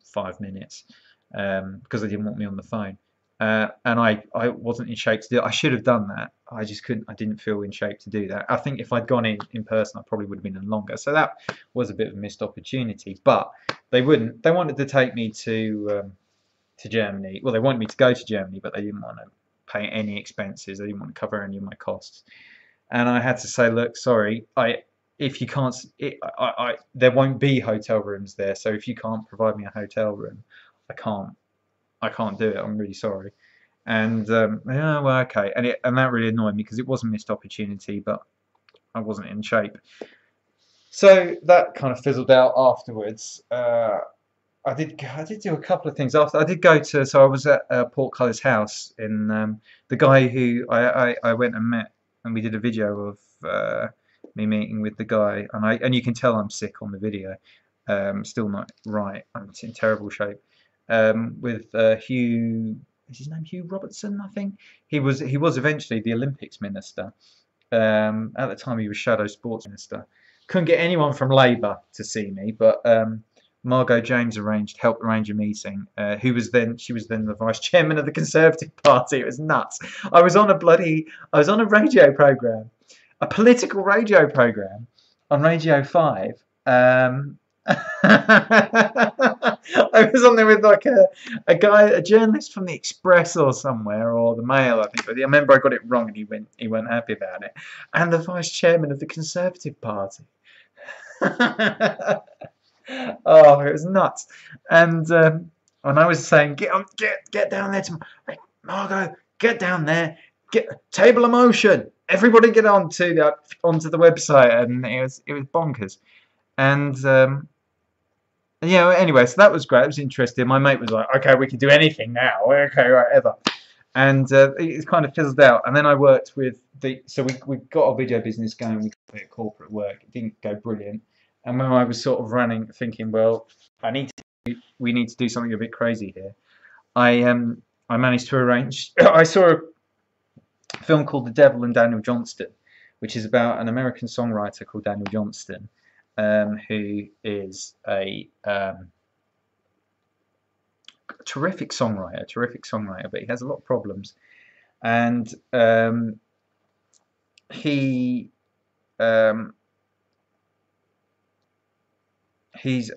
5 minutes, because they didn't want me on the phone. And I wasn't in shape to do it. I should have done that. I just couldn't. I didn't feel in shape to do that. I think if I'd gone in person, I probably would have been in longer. So that was a bit of a missed opportunity. But they wouldn't. They wanted to take me to Germany. Well, they wanted me to go to Germany, but they didn't want to pay any expenses. They didn't want to cover any of my costs. And I had to say, look, sorry, if you can't, there won't be hotel rooms there. So if you can't provide me a hotel room, I can't do it. I'm really sorry. And yeah, well, okay. And that really annoyed me because it was a missed opportunity, but I wasn't in shape. So that kind of fizzled out afterwards. I did do a couple of things after. I did go to, so I was at Portcullis House in the guy who I went and met, and we did a video of me meeting with the guy, and you can tell I'm sick on the video. Still not right. I'm in terrible shape. With Hugh, is his name Hugh Robertson? I think he was eventually the Olympics minister. At the time he was Shadow Sports Minister. Couldn't get anyone from Labour to see me, but Margot James helped arrange a meeting. She was then the vice chairman of the Conservative Party. It was nuts. I was on a radio program, a political radio program on Radio 5. I was on there with like a guy, a journalist from the Express or somewhere, or the Mail, I think. But I remember I got it wrong, and he weren't happy about it. And the vice chairman of the Conservative Party. Oh, it was nuts. And I was saying, get down there tomorrow. Hey, Margot, get down there. Get table of motion. Everybody get onto the website, and it was bonkers. And yeah, anyway, so that was great. It was interesting. My mate was like, okay, we can do anything now. Okay, whatever. And it kind of fizzled out. And then I worked with so we got our video business going. We got a bit of corporate work. It didn't go brilliant. And when I was sort of thinking, well, we need to do something a bit crazy here. I managed to arrange. I saw a film called The Devil and Daniel Johnston, which is about an American songwriter called Daniel Johnston, who is a terrific songwriter, but he has a lot of problems. And I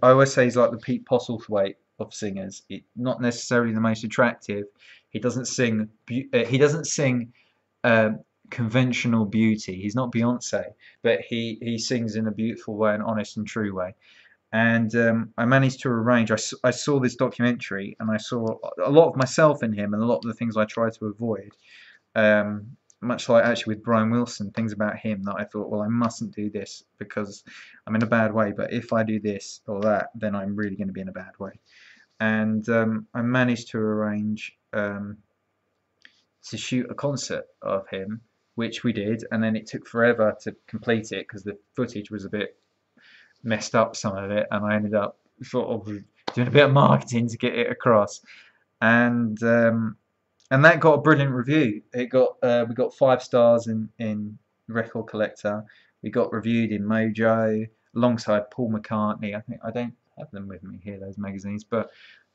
always say he's like the Pete Postlethwaite of singers. Not necessarily the most attractive. He doesn't sing. Conventional beauty. He's not Beyonce, but he sings in a beautiful way, an honest and true way. And I managed to arrange. I saw this documentary, and I saw a lot of myself in him, and a lot of the things I try to avoid. Much like actually with Brian Wilson, things about him that I thought, well, I mustn't do this because I'm in a bad way. But if I do this or that, then I'm really going to be in a bad way. And I managed to arrange to shoot a concert of him, which we did, and then it took forever to complete it because the footage was a bit messed up, some of it, and I ended up sort of doing a bit of marketing to get it across, and that got a brilliant review. We got 5 stars in Record Collector. We got reviewed in Mojo alongside Paul McCartney. I think I don't have them with me here, those magazines, but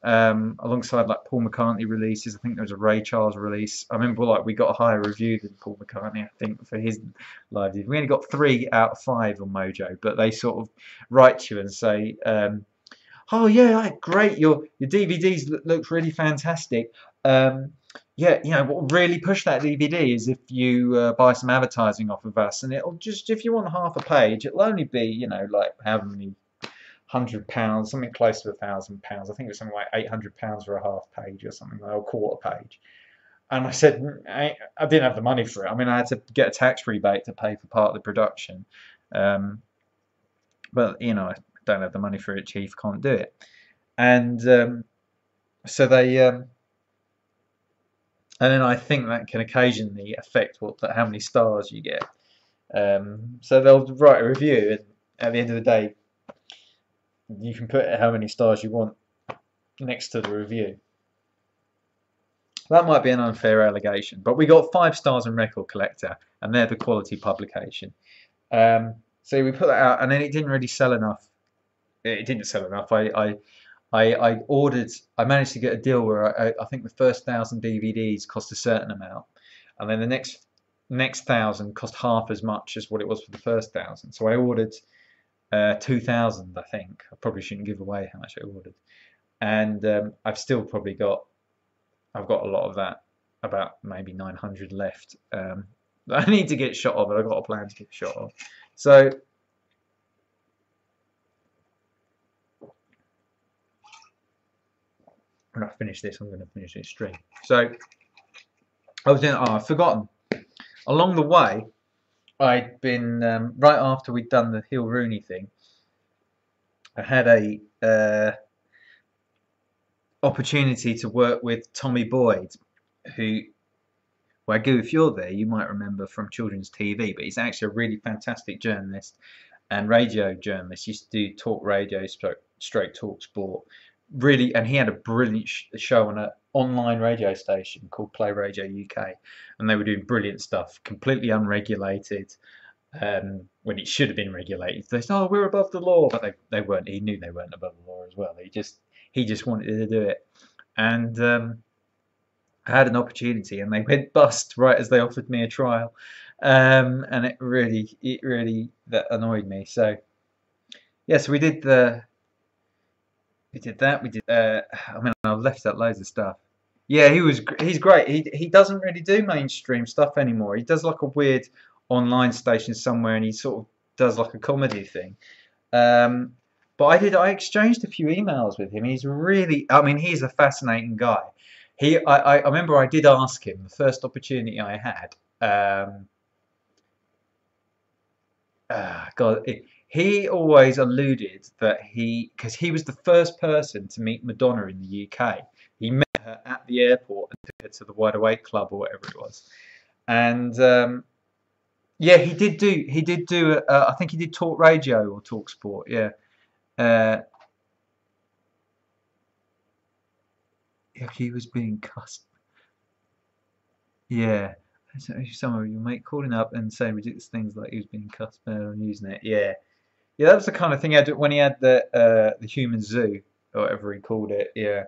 alongside like Paul McCartney releases. I think there was a Ray Charles release. I remember like we got a higher review than Paul McCartney, I think, for his live. We only got 3 out of 5 on Mojo, but they sort of write to you and say, oh yeah, great, your DVDs look really fantastic. Yeah, you know, what really push that DVD is if you buy some advertising off of us, and it'll just, if you want half a page, it'll only be, you know, like however many £100, something close to £1,000. I think it was something like £800 for a half page or something, like a quarter page. And I said, I didn't have the money for it. I mean, I had to get a tax rebate to pay for part of the production. but you know, I don't have the money for it. Chief can't do it, and so they. And then I think that can occasionally affect how many stars you get. So they'll write a review, and at the end of the day, you can put how many stars you want next to the review. That might be an unfair allegation, but we got 5 stars in Record Collector, and they're the quality publication. So we put that out, and then it didn't really sell enough. It didn't sell enough. I ordered. I managed to get a deal where I think the first 1,000 DVDs cost a certain amount, and then the next 1,000 cost half as much as what it was for the first 1,000. So I ordered 2,000. I think I probably shouldn't give away how much I ordered, and I've still probably got. I've got a lot of that, about maybe 900 left. I need to get shot of, but I've got a plan to get shot of. So when I finish this, I'm going to finish this stream. So I was doing. Oh, I've forgotten. Along the way, I'd been right after we'd done the Hill Rooney thing. I had a opportunity to work with Tommy Boyd, who, Wagyu, if you're there, you might remember from children's TV, but he's actually a really fantastic journalist and radio journalist. He used to do talk radio, straight talk sport. Really, and he had a brilliant show on an online radio station called Play Radio UK, and they were doing brilliant stuff, completely unregulated. When it should have been regulated, they said, "Oh, we're above the law," but they weren't. He knew they weren't above the law as well. He just wanted to do it, and I had an opportunity, and they went bust right as they offered me a trial, and it really that annoyed me. So yeah, so we did that. I mean, I've left out loads of stuff. Yeah, he's great. He doesn't really do mainstream stuff anymore. He does like a weird online station somewhere, and he sort of does like a comedy thing. But I exchanged a few emails with him. He's really, I mean, he's a fascinating guy. I remember I did ask him the first opportunity I had. God, he always alluded that because he was the first person to meet Madonna in the UK. He met her at the airport and took her to the Wide Awake Club or whatever it was. And yeah, he did do. I think he did talk radio or talk sport. Yeah. He was being cussed. Yeah. Some of your mate calling up and saying ridiculous things like he was being cussed on using it. Yeah. Yeah, that was the kind of thing he had when he had the human zoo or whatever he called it. Yeah.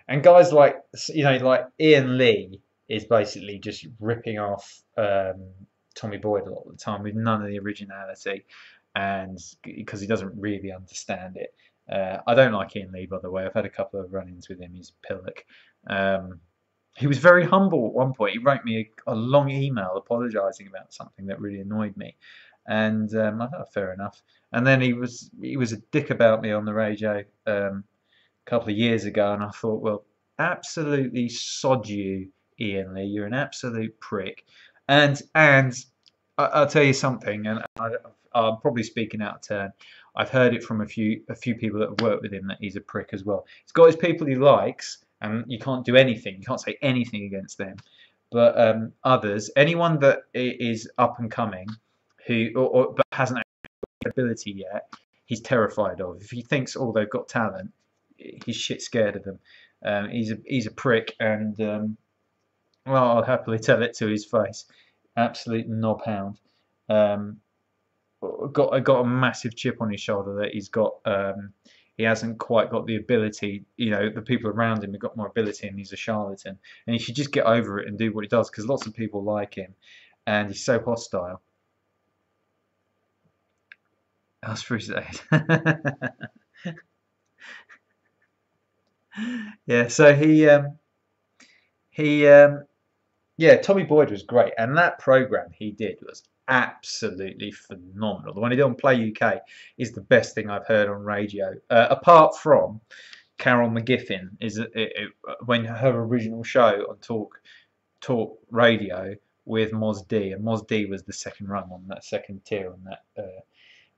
And guys like like Ian Lee is basically just ripping off Tommy Boyd a lot of the time with none of the originality, and because he doesn't really understand it. I don't like Ian Lee, by the way. I've had a couple of run-ins with him. He's a pillock. He was very humble at one point. He wrote me a long email apologising about something that really annoyed me, and I thought fair enough. And then he was a dick about me on the radio a couple of years ago, and I thought, well, absolutely sod you, Ian Lee. You're an absolute prick. And I'll tell you something, and I'm probably speaking out of turn. I've heard it from a few people that have worked with him that he's a prick as well. He's got his people he likes, and you can't do anything. You can't say anything against them. But others, anyone that is up and coming, but hasn't had ability yet, he's terrified of. If he thinks, oh, they've got talent, he's shit scared of them. He's a prick, and well, I'll happily tell it to his face. Absolute knobhound. Got a massive chip on his shoulder that he's got. He hasn't quite got the ability. The people around him have got more ability, and he's a charlatan. And he should just get over it and do what he does, because lots of people like him, and he's so hostile. That's for his aid. Yeah, so yeah, Tommy Boyd was great, and that program he did was absolutely phenomenal. The one he did on Play UK is the best thing I've heard on radio, apart from Carol McGiffin. When her original show on Talk Radio with Moz D, and Moz D was the second rung on that second tier on that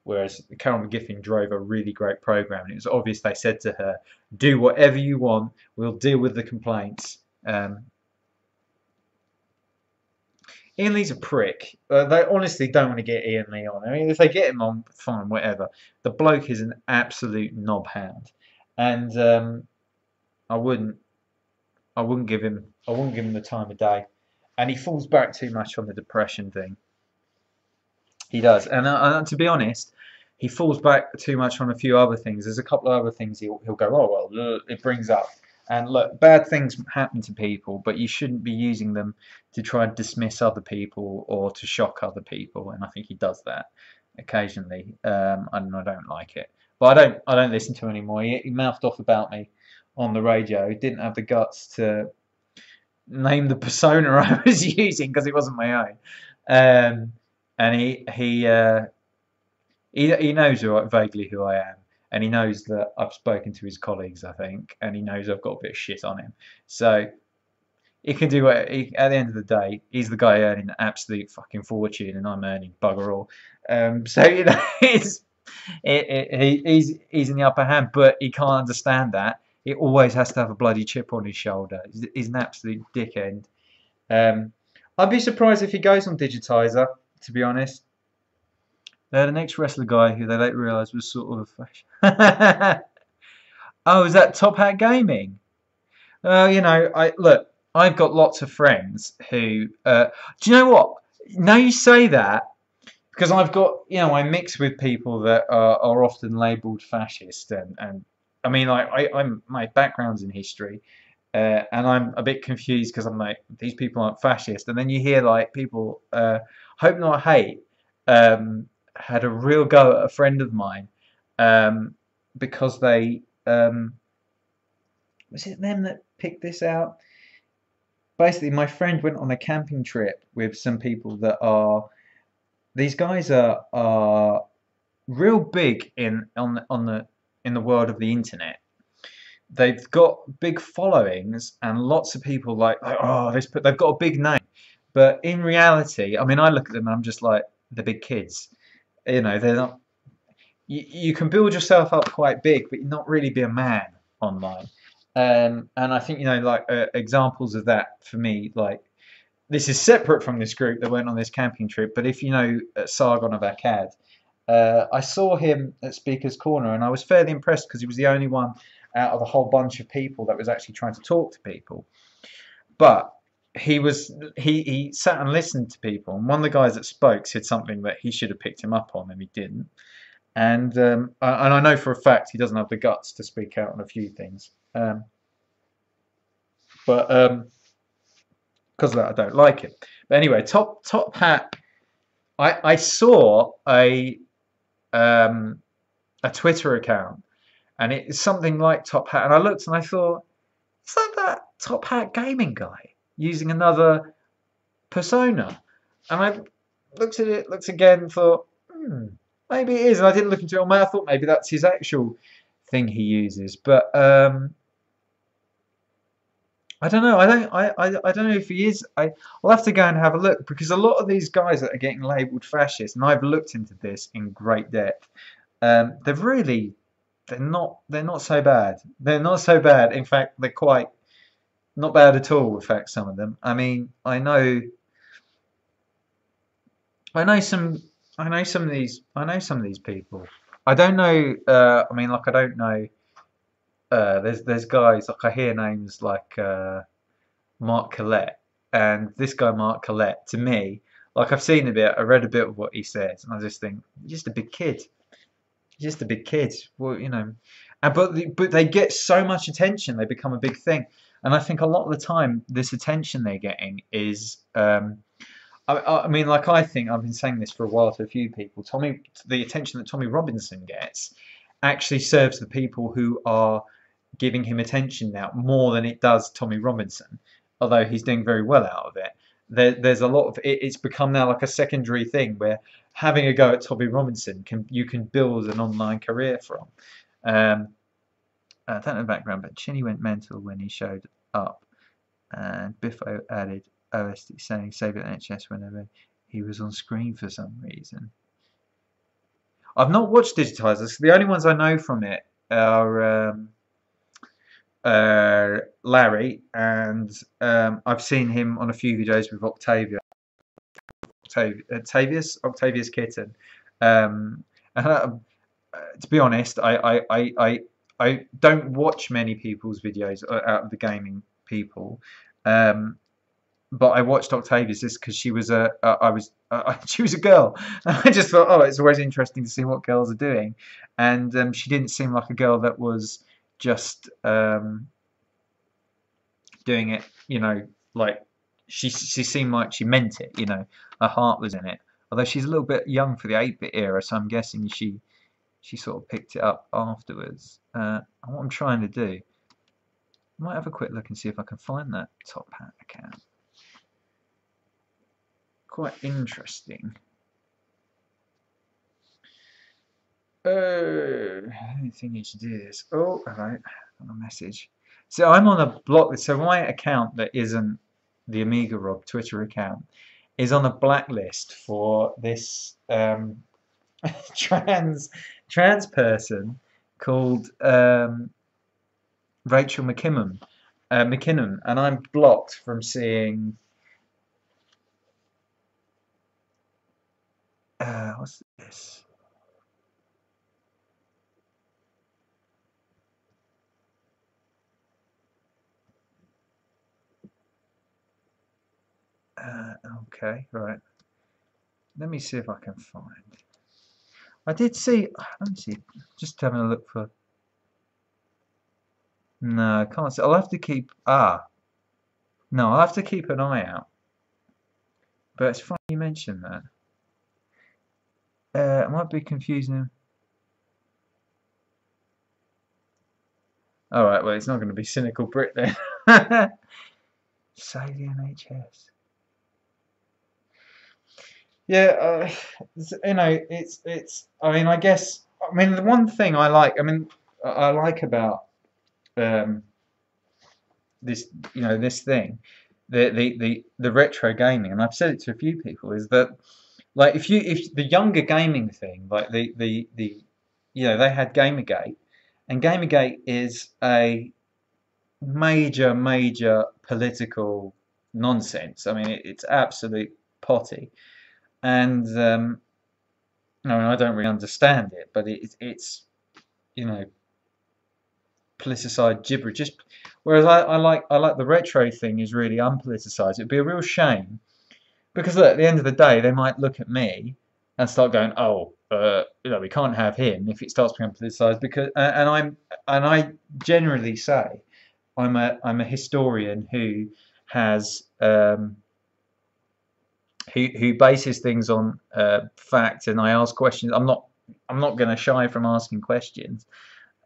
whereas Carol McGiffin drove a really great program, and it was obvious they said to her, "Do whatever you want. We'll deal with the complaints." Ian Lee's a prick. They honestly don't want to get Ian Lee on. I mean, if they get him on, fine, whatever. The bloke is an absolute knob hound, and I wouldn't, I wouldn't give him, the time of day. And he falls back too much on the depression thing. He does, and to be honest, he falls back too much on a few other things. There's a couple of other things he'll go, oh well, it brings up. And look, bad things happen to people, but you shouldn't be using them to try and dismiss other people or to shock other people. And I think he does that occasionally, and I don't like it. But I don't listen to him anymore. He mouthed off about me on the radio. He didn't have the guts to name the persona I was using because it wasn't my own. And he knows vaguely who I am. And he knows that I've spoken to his colleagues, I think, and he knows I've got a bit of shit on him. So he can do at the end of the day, he's the guy earning an absolute fucking fortune, and I'm earning bugger all. So you know, he's in the upper hand, but he can't understand that. He always has to have a bloody chip on his shoulder. He's an absolute dickhead. I'd be surprised if he goes on Digitizer, to be honest. The next wrestler guy who they later realised was sort of oh, is that Top Hat Gaming? You know, I've got lots of friends who do you know what? Now you say that, because I've got, you know, I mix with people that are often labelled fascist, and I mean, I'm my background's in history, and I'm a bit confused because I'm like, these people aren't fascist, and then you hear like people Hope Not Hate had a real go at a friend of mine because they was it them that picked this out? Basically, my friend went on a camping trip with some people that are, these guys are real big in the world of the internet. They've got big followings and lots of people like oh, they've got a big name, but in reality, I mean, I look at them and I'm just like, the big kids. You know, they're not. You can build yourself up quite big, but not really be a man online. And I think, you know, like examples of that for me, like this is separate from this group that went on this camping trip. But if you know Sargon of Akkad, I saw him at Speaker's Corner, and I was fairly impressed because he was the only one out of a whole bunch of people that was actually trying to talk to people. But he sat and listened to people, and one of the guys that spoke said something that he should have picked him up on, and he didn't. And I know for a fact he doesn't have the guts to speak out on a few things. But because of that, I don't like it. But anyway, Top Hat. I saw a Twitter account, and it's something like Top Hat, and I looked and I thought, is that Top Hat Gaming guy using another persona? And I looked at it, looked again, and thought, maybe it is. And I didn't look into it on my. I thought maybe that's his actual thing he uses, but I don't know. I don't know if he is. I'll have to go and have a look, because a lot of these guys that are getting labelled fascist, and I've looked into this in great depth. They're not so bad. They're not so bad. In fact, they're quite not bad at all. In fact, some of them. I mean, I know some of these people. I don't know. I mean, like, I don't know. There's guys, like, I hear names like Mark Collette, and this guy Mark Collette, to me, like, I've seen a bit, I read a bit of what he says, and I just think, you're just a big kid. You're just a big kid. Well, you know, but they get so much attention, they become a big thing, and I think a lot of the time this attention they're getting is. I mean, like, I think I've been saying this for a while to a few people. The attention that Tommy Robinson gets actually serves the people who are giving him attention now more than it does Tommy Robinson, although he's doing very well out of it. There's a lot of it's become now like a secondary thing where having a go at Tommy Robinson you can build an online career from. I don't know the background, but Chinny went mental when he showed up, and Biffo added OSD saying save it NHS whenever he was on screen for some reason. I've not watched Digitizers. The only ones I know from it are Larry, and I've seen him on a few videos with Octavius Kitten. And to be honest, I don't watch many people's videos out of the gaming people. Um, but I watched Octavius just because she was she was a girl. I just thought, oh, it's always interesting to see what girls are doing, and she didn't seem like a girl that was just doing it, like she seemed like she meant it, her heart was in it. Although she's a little bit young for the 8-bit era, so I'm guessing she sort of picked it up afterwards. What I'm trying to do, I might have a quick look and see if I can find that Top Hat account. Quite interesting. I don't think you should do this. Oh, hello, got a message. So I'm on a block. So my account that isn't the Amiga Rob Twitter account is on a blacklist for this trans person called Rachel McKinnon, and I'm blocked from seeing. What's this? Okay, right. Let me see if I can find. I did see. Let me see. Just having a look for. No, I can't see. I'll have to keep. No, I'll have to keep an eye out. But it's funny you mentioned that. It might be confusing. All right. Well, it's not going to be Cynical Brit then. Say the NHS. Yeah, it's. I mean, I guess. I mean, the one thing I like. I mean, I like about this, this thing, the retro gaming, and I've said it to a few people, is that like if the younger gaming thing, like they had Gamergate, and Gamergate is a major political nonsense. I mean, it's absolute potty, and I don't really understand it, but it's you know politicized gibberish. Just whereas I like the retro thing is really unpoliticized. It'd be a real shame because look, at the end of the day, they might look at me and start going, oh, we can't have him if it starts becoming politicized. Because and I generally say I'm a historian who has who bases things on fact, and I ask questions. I'm not going to shy from asking questions.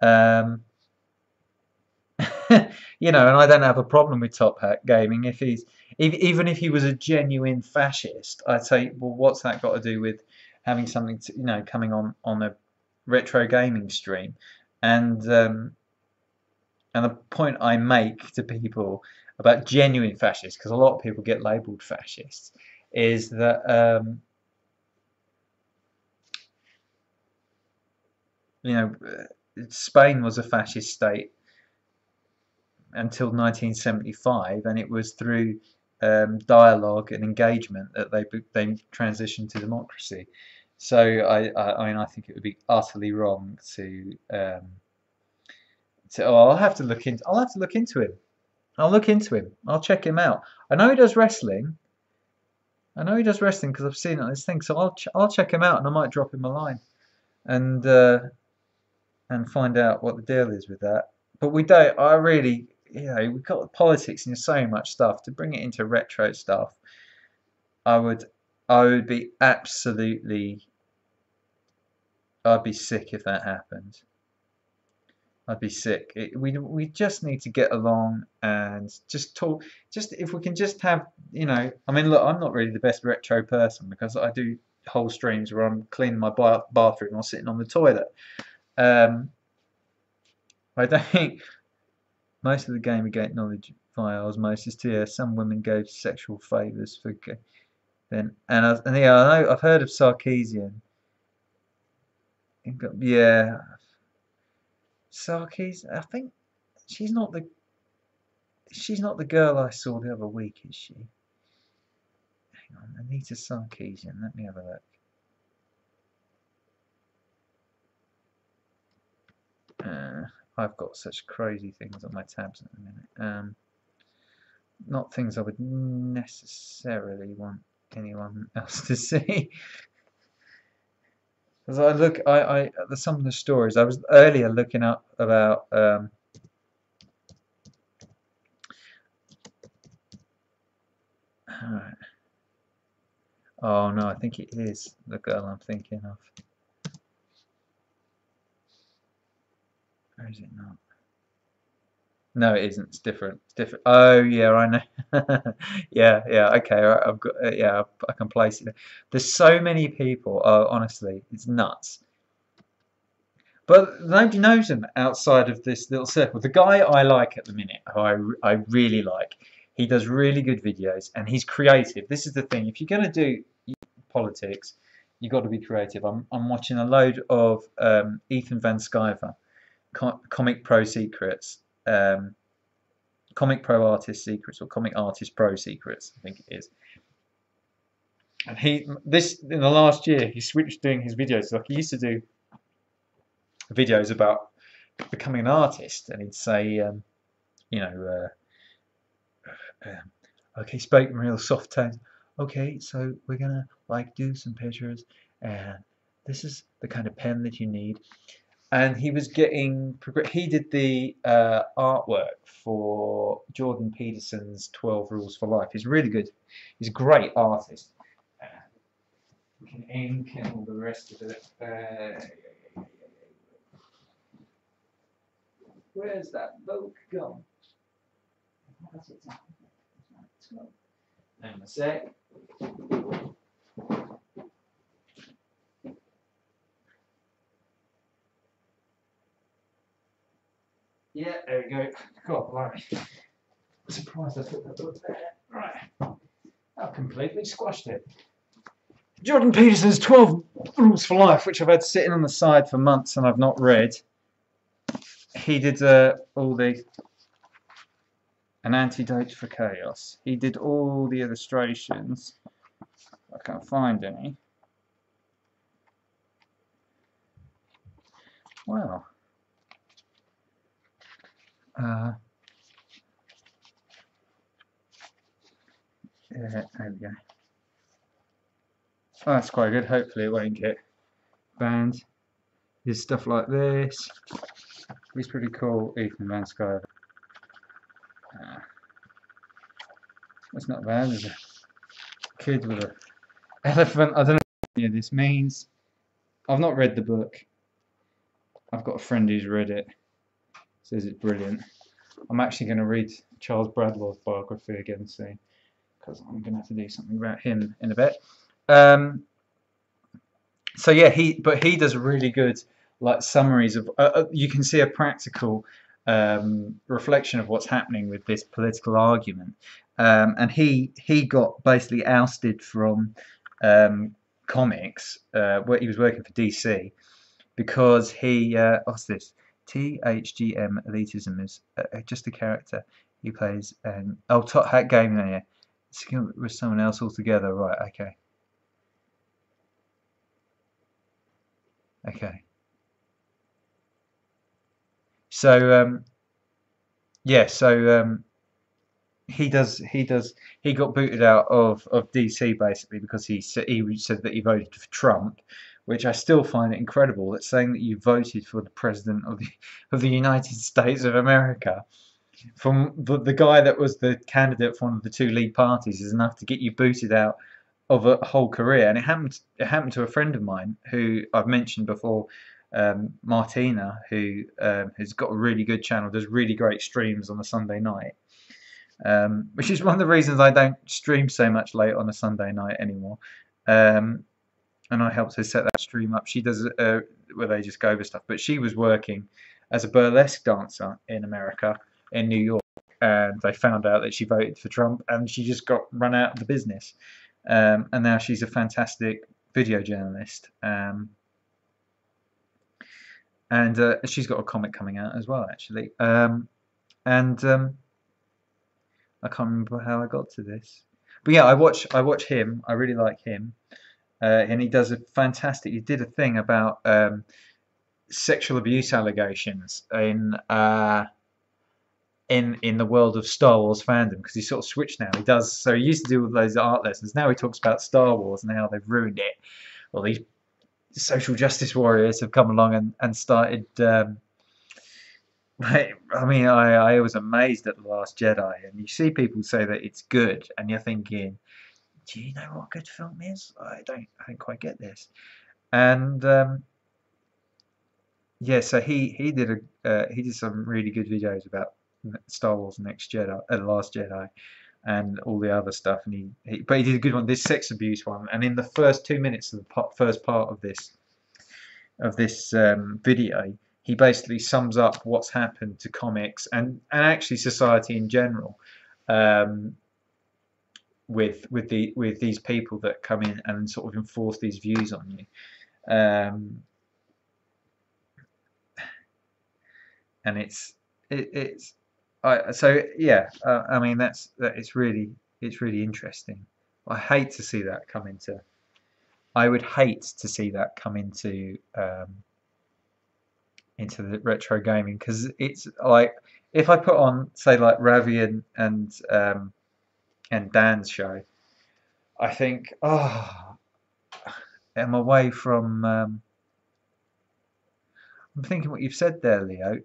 Um, and I don't have a problem with Top Hat Gaming even if he was a genuine fascist. I'd say, well, what's that got to do with having something to, coming on a retro gaming stream? And the point I make to people about genuine fascists, because a lot of people get labelled fascists, is that Spain was a fascist state until 1975, and it was through dialogue and engagement that they transitioned to democracy. So I mean I think it would be utterly wrong to I'll have to look into him. I'll look into him. I'll check him out. I know he does wrestling. Because I've seen it on this thing. So I'll check him out, and I might drop him a line and find out what the deal is with that. But we don't. I really, we've got the politics and so much stuff to bring it into retro stuff. I would be absolutely. I'd be sick if that happened. I'd be sick. We just need to get along and just talk. Just if we can just have, I mean, look, I'm not really the best retro person because I do whole streams where I'm cleaning my bathroom or sitting on the toilet. I don't think most of the Gamergate knowledge via osmosis. Yeah, some women gave sexual favours for then, and yeah, I know I've heard of Sarkeesian. Yeah, Sarkis. I think she's not the girl I saw the other week, is she? Hang on, Anita Sarkeesian. Let me have a look. I've got such crazy things on my tabs at the minute. Not things I would necessarily want anyone else to see. As I look, some of the stories I was earlier looking up about. Oh no, I think it is the girl I'm thinking of. Or is it not? No, it isn't. It's different. It's different. Oh yeah, I know. Yeah, yeah. Okay, I've got. Yeah, I can place it. There's so many people. Oh, honestly, it's nuts. But nobody knows him outside of this little circle. The guy I like at the minute, who I really like, he does really good videos and he's creative. This is the thing. If you're going to do politics, you've got to be creative. I'm watching a load of Ethan Van Sciver, Comic Pro Secrets, Comic Pro Artist Secrets, or Comic Artist Pro Secrets, I think it is. And this in the last year, he switched doing his videos. Like he used to do videos about becoming an artist, and he'd say, you know, okay, spoken real soft tones. Okay, so we're gonna like do some pictures, and this is the kind of pen that you need. And he was getting, he did the artwork for Jordan Peterson's 12 Rules for Life. He's really good. He's a great artist. We can ink and all the rest of it. Where's that book gone? Hang on a sec. Yeah, there we go. God, blimey. I'm surprised I put that book there. Right. I've completely squashed it. Jordan Peterson's 12 Rules for Life, which I've had sitting on the side for months and I've not read. He did all the An Antidote for Chaos. He did all the illustrations. I can't find any. Wow. Yeah, there we go. Oh, that's quite good. Hopefully it won't get banned. There's stuff like this. He's pretty cool, Ethan Van Sciver. That's not bad, is it? Kid with an elephant. I don't know what any of this means. I've not read the book. I've got a friend who's read it. Says it's brilliant. I'm actually going to read Charles Bradlaugh's biography again soon, because I'm going to have to do something about him in a bit. So yeah, he does really good like summaries of. You can see a practical reflection of what's happening with this political argument. And he got basically ousted from comics where he was working for DC because he what's this? THGM elitism is just a character he plays. And oh, Top Hat Game there. It's with someone else altogether, right? Okay. Okay. So yeah, so he got booted out of DC basically because he said that he voted for Trump, which I still find incredible. That saying that you voted for the president of the United States of America from the guy that was the candidate for one of the two lead parties is enough to get you booted out of a whole career. And it happened to a friend of mine who I've mentioned before, Martina, who has got a really good channel, does really great streams on a Sunday night. Which is one of the reasons I don't stream so much late on a Sunday night anymore. And I helped her set that stream up. She does where they just go over stuff. But she was working as a burlesque dancer in America, in New York, and they found out that she voted for Trump, and she just got run out of the business. And now she's a fantastic video journalist. and she's got a comic coming out as well, actually. And I can't remember how I got to this, but yeah, I watch him. I really like him, and he does a fantastic. He did a thing about sexual abuse allegations in the world of Star Wars fandom, because he sort of switched now. He does, so he used to do those art lessons. Now he talks about Star Wars and how they've ruined it. Well, these social justice warriors have come along and started. I mean, I was amazed at The Last Jedi, and you see people say that it's good, and you're thinking, do you know what a good film is? I don't quite get this. And yeah, so he did some really good videos about Star Wars Next Jedi, Last Jedi, and all the other stuff. And but he did a good one, this sex abuse one. And in the first 2 minutes of the first part of this video, he basically sums up what's happened to comics and actually society in general, with these people that come in and sort of enforce these views on you. And so yeah, I mean it's really interesting. I hate to see that come into. I would hate to see that come into the retro gaming, because it's like, if I put on, say, like Ravi and Dan's show, I think, oh, I'm away from. I'm thinking what you've said there, Leo.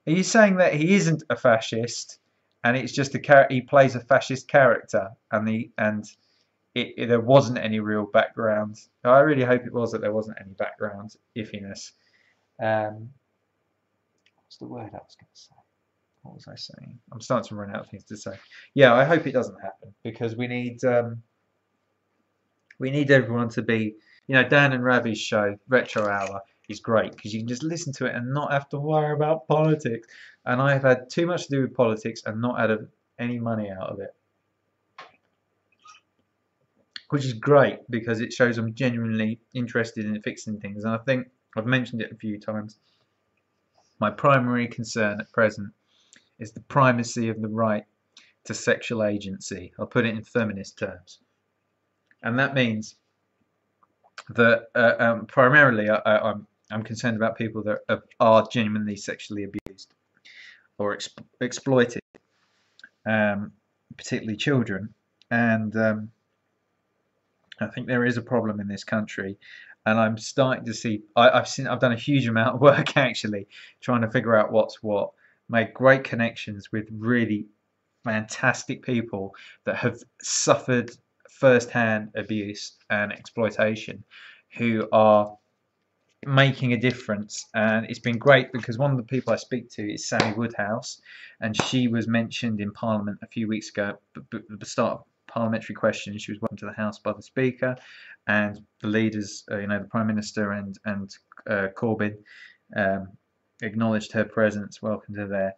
Are you saying that he isn't a fascist, and it's just he plays a fascist character, and there wasn't any real background? I really hope it was that there wasn't any background iffiness. What's the word I was going to say? What was I saying? I'm starting to run out of things to say. Yeah, I hope it doesn't happen, because we need everyone to be. Dan and Ravi's show, Retro Hour, is great because you can just listen to it and not have to worry about politics. And I have had too much to do with politics and not had any money out of it, which is great because it shows I'm genuinely interested in fixing things. And I think I've mentioned it a few times. My primary concern at present is the primacy of the right to sexual agency. I'll put it in feminist terms. And that means that primarily I'm concerned about people that are genuinely sexually abused or exploited, particularly children. And I think there is a problem in this country, and I'm starting to see. I've done a huge amount of work actually trying to figure out what's what. Made great connections with really fantastic people that have suffered first-hand abuse and exploitation, who are making a difference. And it's been great because one of the people I speak to is Sammy Woodhouse, and she was mentioned in Parliament a few weeks ago at the start of parliamentary questions. She was welcomed to the House by the Speaker, and the leaders, the Prime Minister and Corbyn, acknowledged her presence, welcomed her there.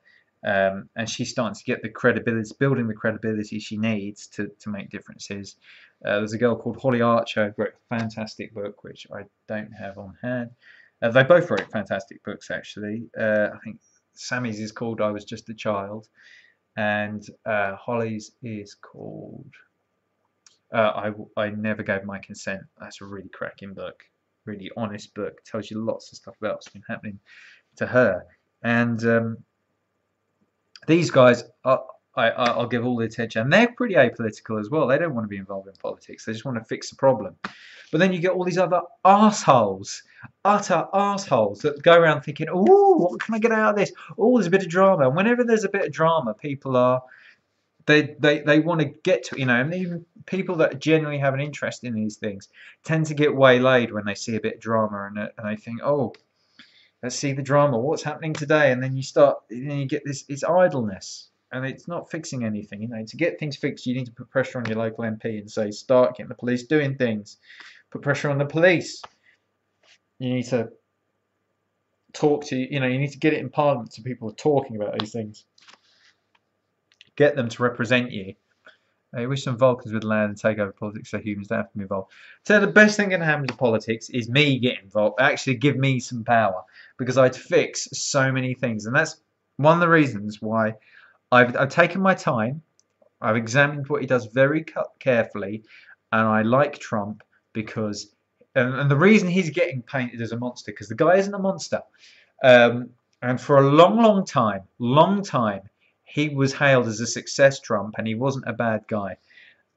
And she's starting to get the credibility, building the credibility she needs to make differences. There's a girl called Holly Archer who wrote a fantastic book, which I don't have on hand. They both wrote fantastic books, actually. I think Sammy's is called I Was Just a Child, and Holly's is called I Never Gave My Consent. That's a really cracking book, really honest book. Tells you lots of stuff about what's been happening to her. And these guys, I'll give all the attention. And they're pretty apolitical as well. They don't want to be involved in politics. They just want to fix the problem. But then you get all these other arseholes, utter arseholes, that go around thinking, oh, what can I get out of this? Oh, there's a bit of drama. And whenever there's a bit of drama, people are, they want to get to, and even people that genuinely have an interest in these things tend to get waylaid when they see a bit of drama, and they think, oh, let's see the drama. What's happening today? And then you get this. It's idleness, and it's not fixing anything. To get things fixed, you need to put pressure on your local MP and say, start getting the police doing things. Put pressure on the police. You need to talk to. You need to get it in Parliament so people are talking about these things. Get them to represent you, I wish some Vulcans would land and take over politics so humans don't have to be involved. So the best thing that can happen to politics is me getting involved, actually give me some power, because I'd fix so many things. And that's one of the reasons why I've taken my time. I've examined what he does very carefully, and I like Trump because, and the reason he's getting painted as a monster, because the guy isn't a monster. And for a long time, he was hailed as a success Trump, and he wasn't a bad guy.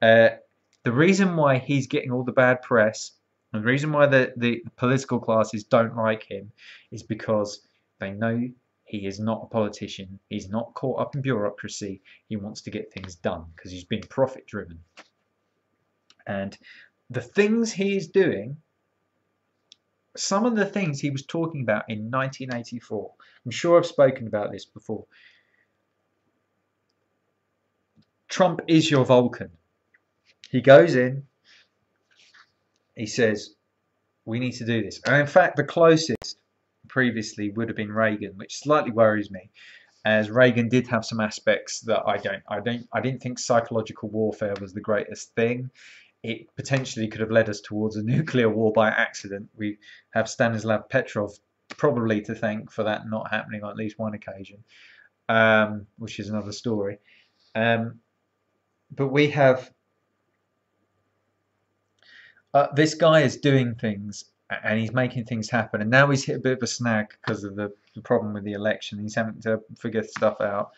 The reason why he's getting all the bad press, and the reason why the political classes don't like him, is because they know he is not a politician. He's not caught up in bureaucracy. He wants to get things done because he's been profit driven. And the things he is doing, some of the things he was talking about in 1984, I'm sure I've spoken about this before. Trump is your Vulcan. He goes in, he says, we need to do this. And in fact, the closest previously would have been Reagan, which slightly worries me, as Reagan did have some aspects that I didn't think psychological warfare was the greatest thing. It potentially could have led us towards a nuclear war by accident. We have Stanislav Petrov probably to thank for that not happening on at least one occasion, which is another story. But we have this guy is doing things and he's making things happen, and now he's hit a bit of a snag because of the problem with the election. He's having to figure stuff out.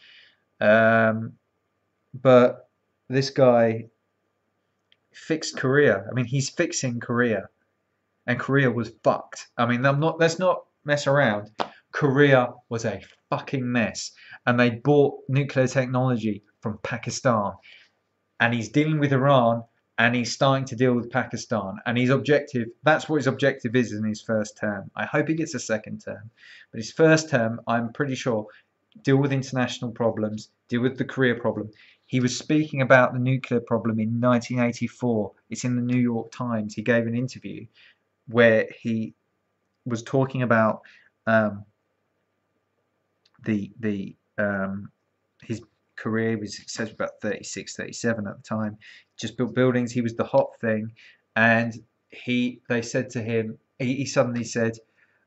But this guy fixed Korea. I mean, he's fixing Korea, and Korea was fucked. I mean, let's not mess around. Korea was a fucking mess, and they bought nuclear technology from Pakistan, and he's dealing with Iran, and he's starting to deal with Pakistan, and his objective, that's what his objective is in his first term. I hope he gets a second term, but his first term, I'm pretty sure, deal with international problems, deal with the Korea problem. He was speaking about the nuclear problem in 1984. It's in the New York Times. He gave an interview where he was talking about his career was successful, about 36, 37 at the time. Just built buildings. He was the hot thing, and they said to him, he suddenly said,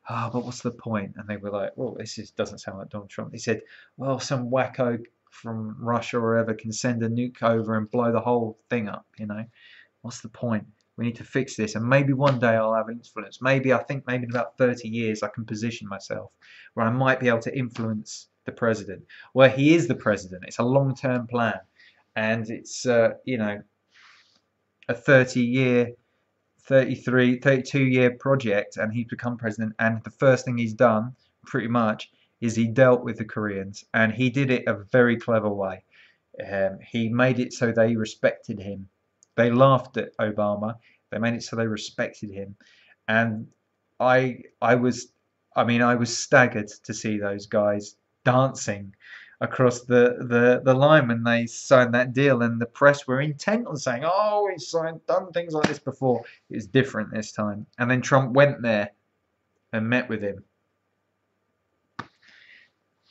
"Oh, but what's the point?" And they were like, "Well, this doesn't sound like Donald Trump." He said, "Well, some wacko from Russia or wherever can send a nuke over and blow the whole thing up, you know. What's the point? We need to fix this, and maybe one day I'll have influence. Maybe in about 30 years I can position myself where I might be able to influence the president." Well, he is the president. It's a long-term plan, and it's you know, a 30-year, 33, 32-year project, and he's become president. And the first thing he's done, pretty much, is he dealt with the Koreans, and he did it a very clever way. He made it so they respected him. They laughed at Obama. They made it so they respected him, and I was staggered to see those guys dancing across the line when they signed that deal, and the press were intent on saying, "Oh, he's done things like this before." It was different this time, and then Trump went there and met with him.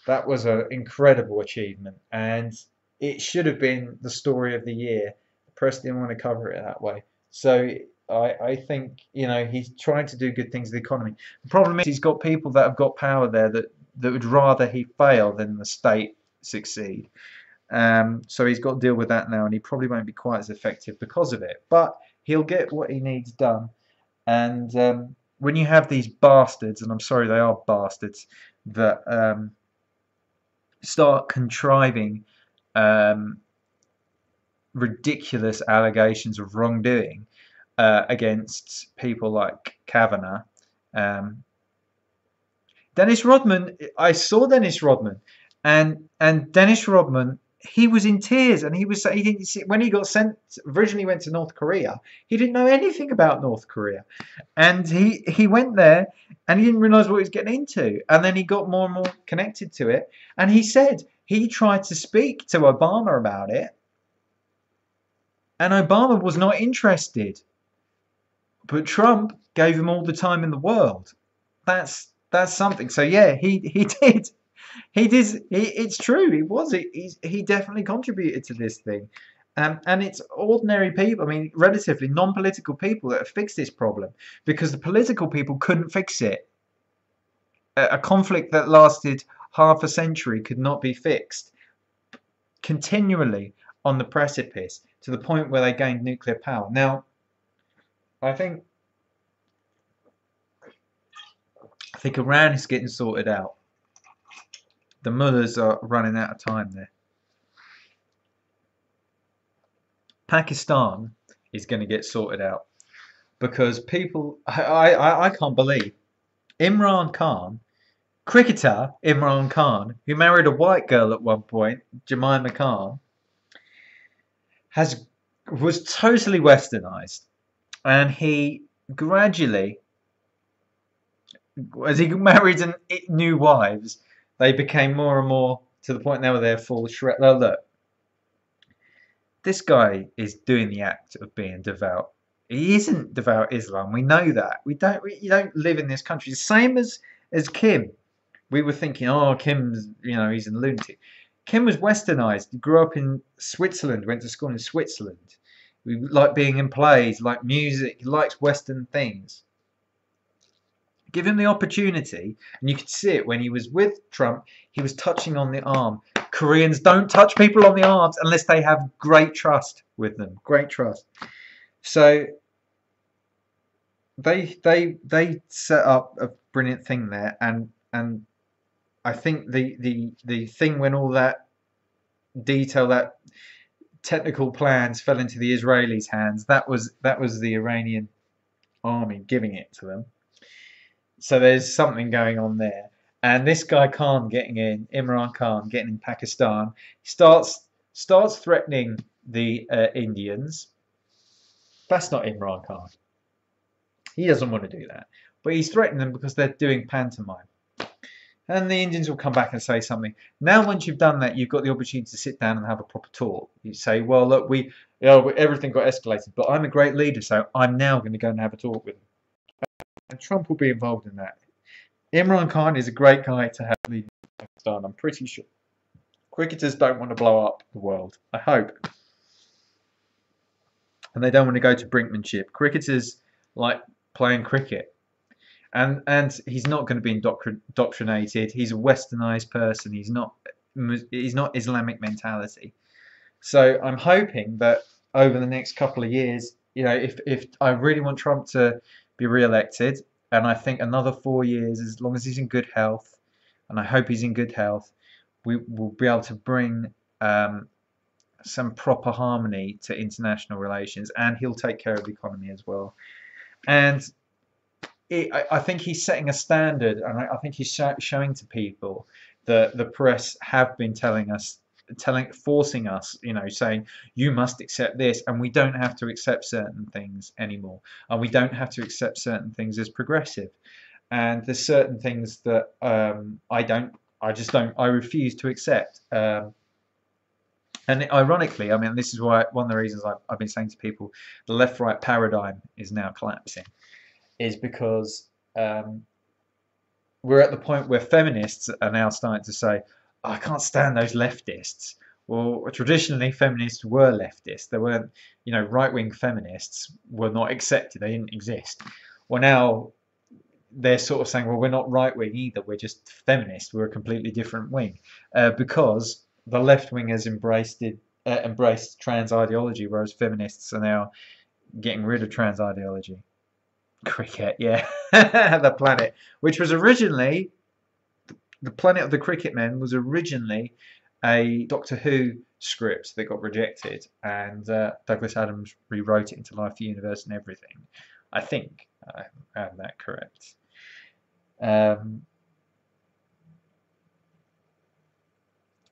That was an incredible achievement, and it should have been the story of the year. The press didn't want to cover it that way. So I think, you know, he's trying to do good things with the economy. The problem is he's got people that have got power there that would rather he fail than the state succeed. So he's got to deal with that now, and he probably won't be quite as effective because of it. But he'll get what he needs done. And when you have these bastards, and I'm sorry they are bastards, that start contriving ridiculous allegations of wrongdoing against people like Kavanaugh. Dennis Rodman, I saw Dennis Rodman, and Dennis Rodman, he was in tears, and he didn't see, when he got sent, originally went to North Korea, he didn't know anything about North Korea, and he went there and he didn't realize what he was getting into, and then he got more and more connected to it, and he said he tried to speak to Obama about it, and Obama was not interested, but Trump gave him all the time in the world. That's something. So yeah, he did. It's true. He definitely contributed to this thing, And it's ordinary people, I mean, relatively non-political people that have fixed this problem, because the political people couldn't fix it. A conflict that lasted half a century could not be fixed. Continually on the precipice to the point where they gained nuclear power. Now, I think Iran is getting sorted out. The mullahs are running out of time there. Pakistan is going to get sorted out because people, I can't believe Imran Khan, cricketer Imran Khan, who married a white girl at one point, Jemima Khan, was totally westernized, and he gradually, as he married new wives, they became more and more to the point now where they're full shred. Oh, look, this guy is doing the act of being devout. He isn't devout Islam. We know that. You don't live in this country. The same as Kim. We were thinking, oh, Kim's, he's a lunatic. Kim was westernized. He grew up in Switzerland, went to school in Switzerland. We like being in plays, like music. He likes Western things. Give him the opportunity, and you could see it when he was with Trump. He was touching on the arm. Koreans don't touch people on the arms unless they have great trust with them. Great trust. So they set up a brilliant thing there, and I think the thing when all that detail, that technical plans fell into the Israelis' hands, that was the Iranian army giving it to them. So there's something going on there. And this guy Khan getting in, Imran Khan getting in Pakistan, starts threatening the Indians. That's not Imran Khan. He doesn't want to do that. But he's threatening them because they're doing pantomime. And the Indians will come back and say something. Now, once you've done that, you've got the opportunity to sit down and have a proper talk. You say, well, look, everything got escalated, but I'm a great leader, so I'm now going to go and have a talk with them. And Trump will be involved in that. Imran Khan is a great guy to have leading Pakistan, I'm pretty sure. Cricketers don't want to blow up the world, I hope. And they don't want to go to brinkmanship. Cricketers like playing cricket. And he's not going to be indoctrinated. He's a westernized person. He's not Islamic mentality. So I'm hoping that over the next couple of years, if I really want Trump to be re-elected, and I think another 4 years, as long as he's in good health, and I hope he's in good health, we will be able to bring some proper harmony to international relations, and he'll take care of the economy as well. And I think he's setting a standard, and I think he's showing to people that the press have been forcing us, saying you must accept this, and we don't have to accept certain things anymore, and we don't have to accept certain things as progressive. And there's certain things that I refuse to accept. And ironically, I mean, this is why one of the reasons I've been saying to people the left-right paradigm is now collapsing, is because we're at the point where feminists are now starting to say, oh, I can't stand those leftists. Well, traditionally, feminists were leftists. They weren't, right-wing feminists were not accepted. They didn't exist. Well, now they're sort of saying, well, we're not right-wing either. We're just feminists. We're a completely different wing, because the left wing has embraced trans ideology, whereas feminists are now getting rid of trans ideology. Cricket, yeah. The planet, which was originally, the Planet of the Cricket Men was originally a Doctor Who script that got rejected, and Douglas Adams rewrote it into Life, the Universe, and Everything. I think I have that correct. And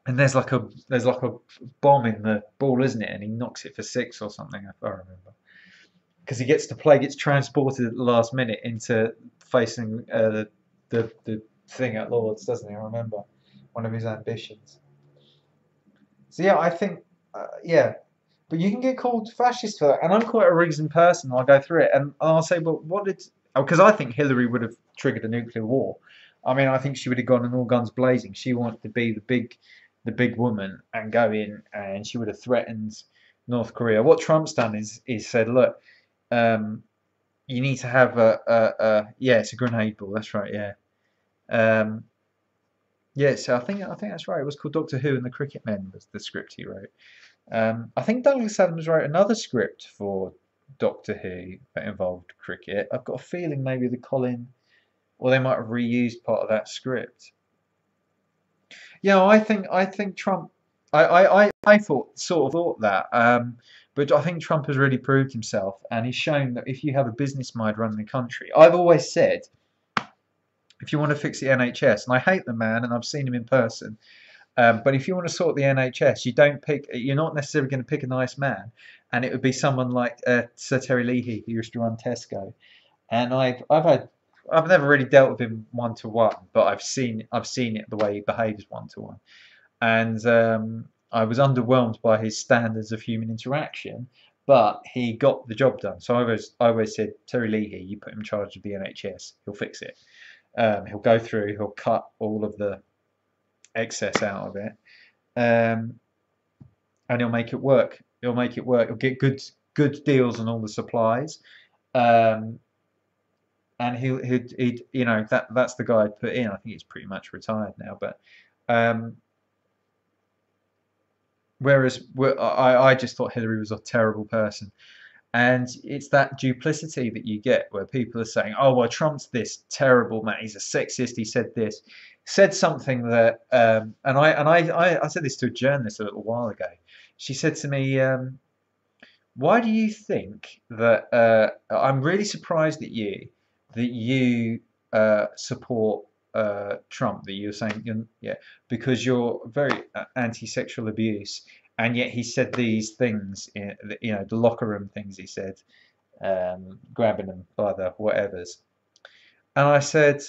there's like a bomb in the ball, isn't it? And he knocks it for 6 or something, if I remember. Because he gets transported at the last minute into facing the thing at Lord's, doesn't he? I remember one of his ambitions. So yeah, I think but you can get called fascist for that, and I'm quite a reasoned person. I'll go through it, and I'll say, but because I think Hillary would have triggered a nuclear war. I mean, I think she would have gone on all guns blazing. She wanted to be the big woman and go in, and she would have threatened North Korea. What Trump's done is said, look, um, you need to have yeah, it's a grenade ball. That's right. Yeah. Um, yeah. So I think that's right. It was called Doctor Who and the Cricket Men was the script he wrote. I think Douglas Adams wrote another script for Doctor Who that involved cricket. I've got a feeling maybe the Colin, or they might have reused part of that script. Yeah, I think Trump. I thought sort of thought that, but I think Trump has really proved himself, and he's shown that if you have a business mind running the country, I've always said if you want to fix the NHS, and I hate the man, and I've seen him in person, but if you want to sort the NHS, you don't pick. You're not necessarily going to pick a nice man, and it would be someone like Sir Terry Leahy, who used to run Tesco. And I've never really dealt with him one to one, but I've seen it the way he behaves one to one, and I was underwhelmed by his standards of human interaction, but he got the job done. So I always said Terry Leahy, you put him in charge of the NHS, he'll fix it. He'll go through, he'll cut all of the excess out of it, um, and he'll make it work. He'll make it work. He'll get good deals on all the supplies. Um, and he'd that's the guy I'd put in. I think he's pretty much retired now, but um, whereas I just thought Hillary was a terrible person, and it's that duplicity that you get where people are saying, "Oh well, Trump's this terrible man. He's a sexist. He said this, said something that," and I said this to a journalist a little while ago. She said to me, "Why do you think that I'm really surprised at you that you support Trump, that you're saying yeah, because you're very anti-sexual abuse, and yet he said these things in the locker room things he said, grabbing them by the whatevers." And I said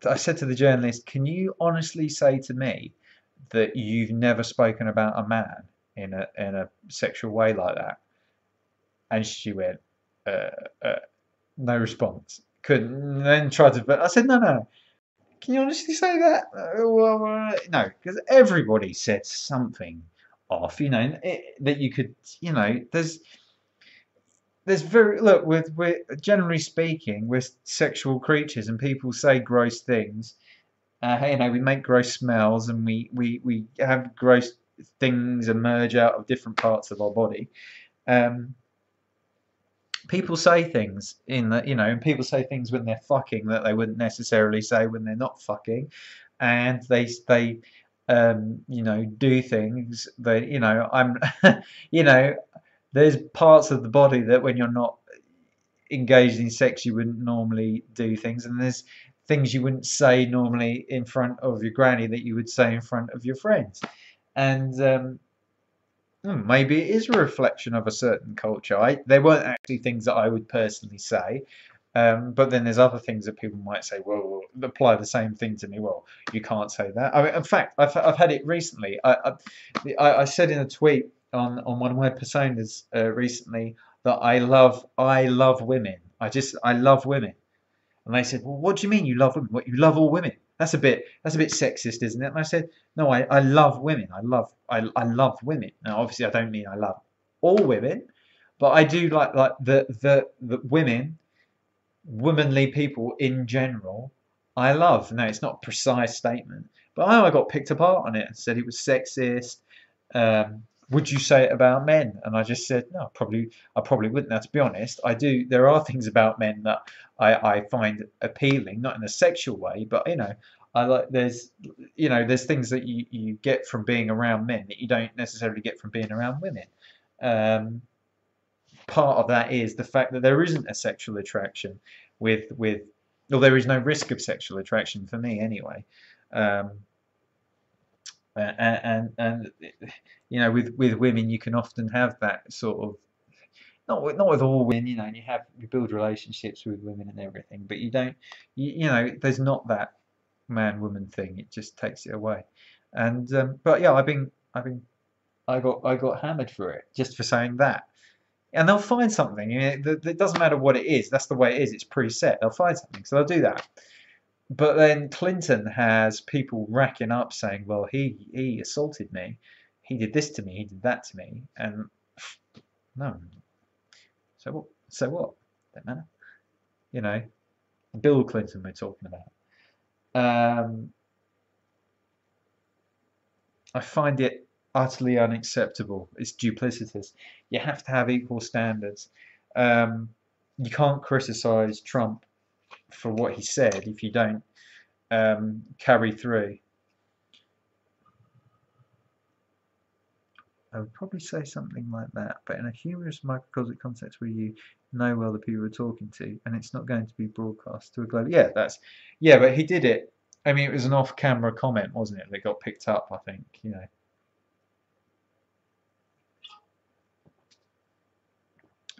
to the journalist, "Can you honestly say to me that you've never spoken about a man in a sexual way like that?" And she went, uh, uh, no response. Couldn't. Then tried to. But I said, no, no. Can you honestly say that? Well, no, because everybody said something off. That you could. There's very look with generally speaking, we're sexual creatures, and people say gross things. We make gross smells, and we have gross things emerge out of different parts of our body. Um, People say things and people say things when they're fucking that they wouldn't necessarily say when they're not fucking, and they do things that I'm you know there's parts of the body that when you're not engaged in sex you wouldn't normally do things, and there's things you wouldn't say normally in front of your granny that you would say in front of your friends, and maybe it is a reflection of a certain culture. They weren't actually things that I would personally say, but then there's other things that people might say, well, apply the same thing to me. Well, you can't say that. I mean, in fact, I've had it recently. I said in a tweet on one of my personas recently that I love women. I love women. And they said, well, what do you mean you love women? What, you love all women? That's a bit sexist, isn't it? And I said, no, I love women. I love women. Now, obviously, I don't mean I love all women, but I do like the women, womanly people in general. I love. Now, it's not a precise statement, but I got picked apart on it and said it was sexist. Um, would you say it about men? And I just said, no, I probably wouldn't. Now, to be honest, I do. There are things about men that I find appealing, not in a sexual way, but I like. There's things that you get from being around men that you don't necessarily get from being around women. Um, Part of that is the fact that there isn't a sexual attraction with, or there is no risk of sexual attraction for me anyway. Um, and with women you can often have that sort of, not with all women, and you build relationships with women and everything, but you don't, there's not that man woman thing. It just takes it away. And but yeah, I got hammered for it just for saying that. And they'll find something. It doesn't matter what it is. That's the way it is. It's preset. They'll find something, so they'll do that. But then Clinton has people racking up saying, well, he assaulted me, he did this to me, he did that to me, and No. So what? So what? Don't matter. You know, Bill Clinton we're talking about. I find it utterly unacceptable. It's duplicitous. You have to have equal standards. You can't criticize Trump for what he said if you don't carry through. I would probably say something like that, but in a humorous microcosmic context where you know well the people you're talking to, and it's not going to be broadcast to a global. Yeah, but he did it. I mean, it was an off-camera comment, wasn't it? That got picked up, I think. You know.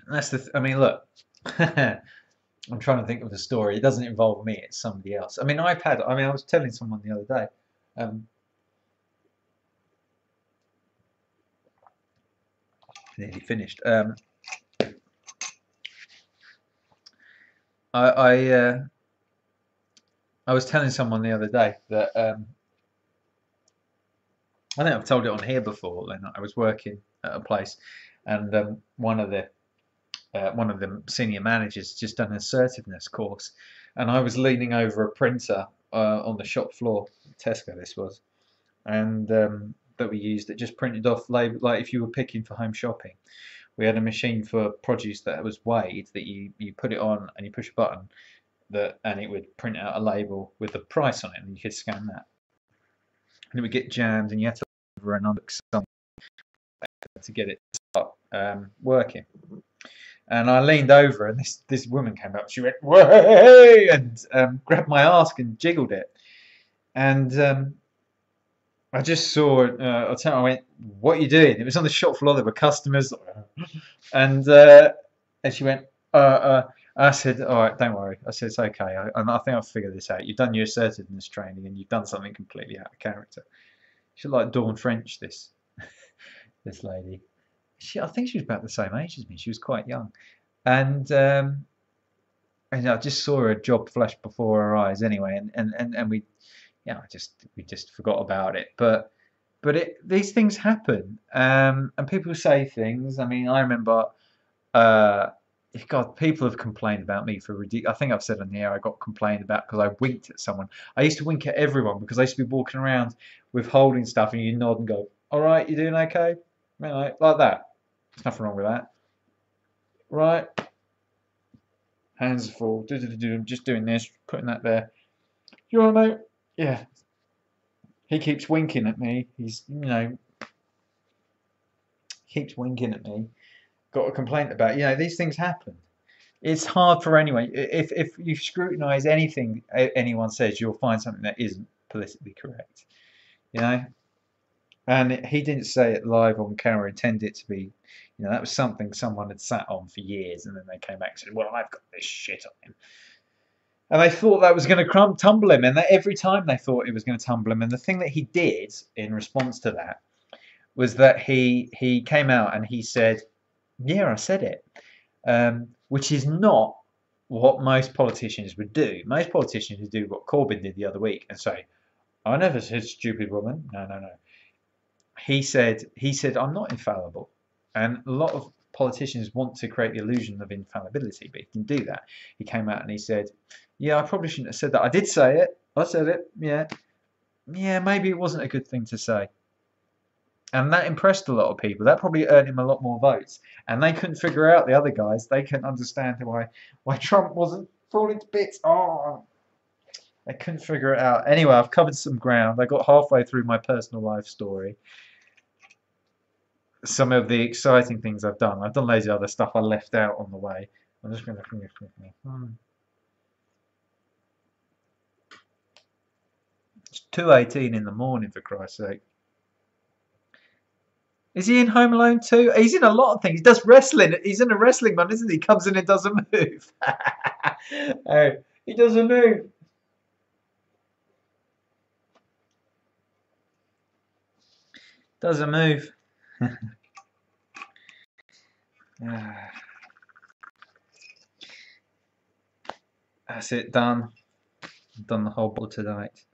And that's the. I mean, look. I'm trying to think of the story. It doesn't involve me. It's somebody else. I mean, iPad. I mean, I was telling someone the other day. Nearly finished. I was telling someone the other day that I think I've told it on here before. And I was working at a place, and one of the senior managers just done an assertiveness course, and I was leaning over a printer on the shop floor, Tesco this was, and that we used that just printed off label, like if you were picking for home shopping. We had a machine for produce that was weighed, that you put it on and you push a button and it would print out a label with the price on it, and you could scan that. And it would get jammed, and you had to over and under something to get it to start working. And I leaned over, and this woman came up. She went, "Way!" and grabbed my ask and jiggled it. And I just saw it. I went, "What are you doing?" It was on the shop floor. There were customers, and she went, I said, "All right, don't worry." I said, "It's okay. I think I'll figure this out. You've done your assertiveness training, and you've done something completely out of character." She's like Dawn French, this lady. I think she was about the same age as me. She was quite young, and I just saw her job flash before our eyes. Anyway, and we, yeah, we just forgot about it. But these things happen, and people say things. I mean, I remember, God, people have complained about me for ridiculous. I think I've said on the air I got complained about because I winked at someone. I used to wink at everyone because I used to be walking around with holding stuff, and you nod and go, "All right, you doing okay?" Right, like that. There's nothing wrong with that. Right. Hands full. Just doing this, putting that there. You alright, mate? Yeah. He keeps winking at me. He's, keeps winking at me. Got a complaint about, these things happen. It's hard for anyone. If you scrutinise anything anyone says, you'll find something that isn't politically correct. And he didn't say it live on camera, intended it to be, that was something someone had sat on for years, and then they came back and said, "Well, I've got this shit on him." And they thought that was going to tumble him, and that every time they thought it was going to tumble him. And the thing that he did in response to that was that he came out and he said, "Yeah, I said it," which is not what most politicians would do. Most politicians would do what Corbyn did the other week and say, "I never said stupid woman." No, no, no. He said, "I'm not infallible," and a lot of politicians want to create the illusion of infallibility, but he didn't do that. He came out and he said, "Yeah, I probably shouldn't have said that. I did say it. I said it. Yeah, maybe it wasn't a good thing to say." And that impressed a lot of people. That probably earned him a lot more votes. And they couldn't figure out, the other guys, they couldn't understand why Trump wasn't falling to bits. Oh, they couldn't figure it out. Anyway, I've covered some ground. I got halfway through my personal life story. Some of the exciting things I've done. I've done loads of other stuff I left out on the way. I'm just going to finish quickly. It's 2:18 in the morning, for Christ's sake. Is he in Home Alone 2? He's in a lot of things. He does wrestling. He's in a wrestling one, isn't he? He comes in and doesn't move. Oh, he doesn't move. Doesn't move. That's it, done. Done the whole bottle tonight.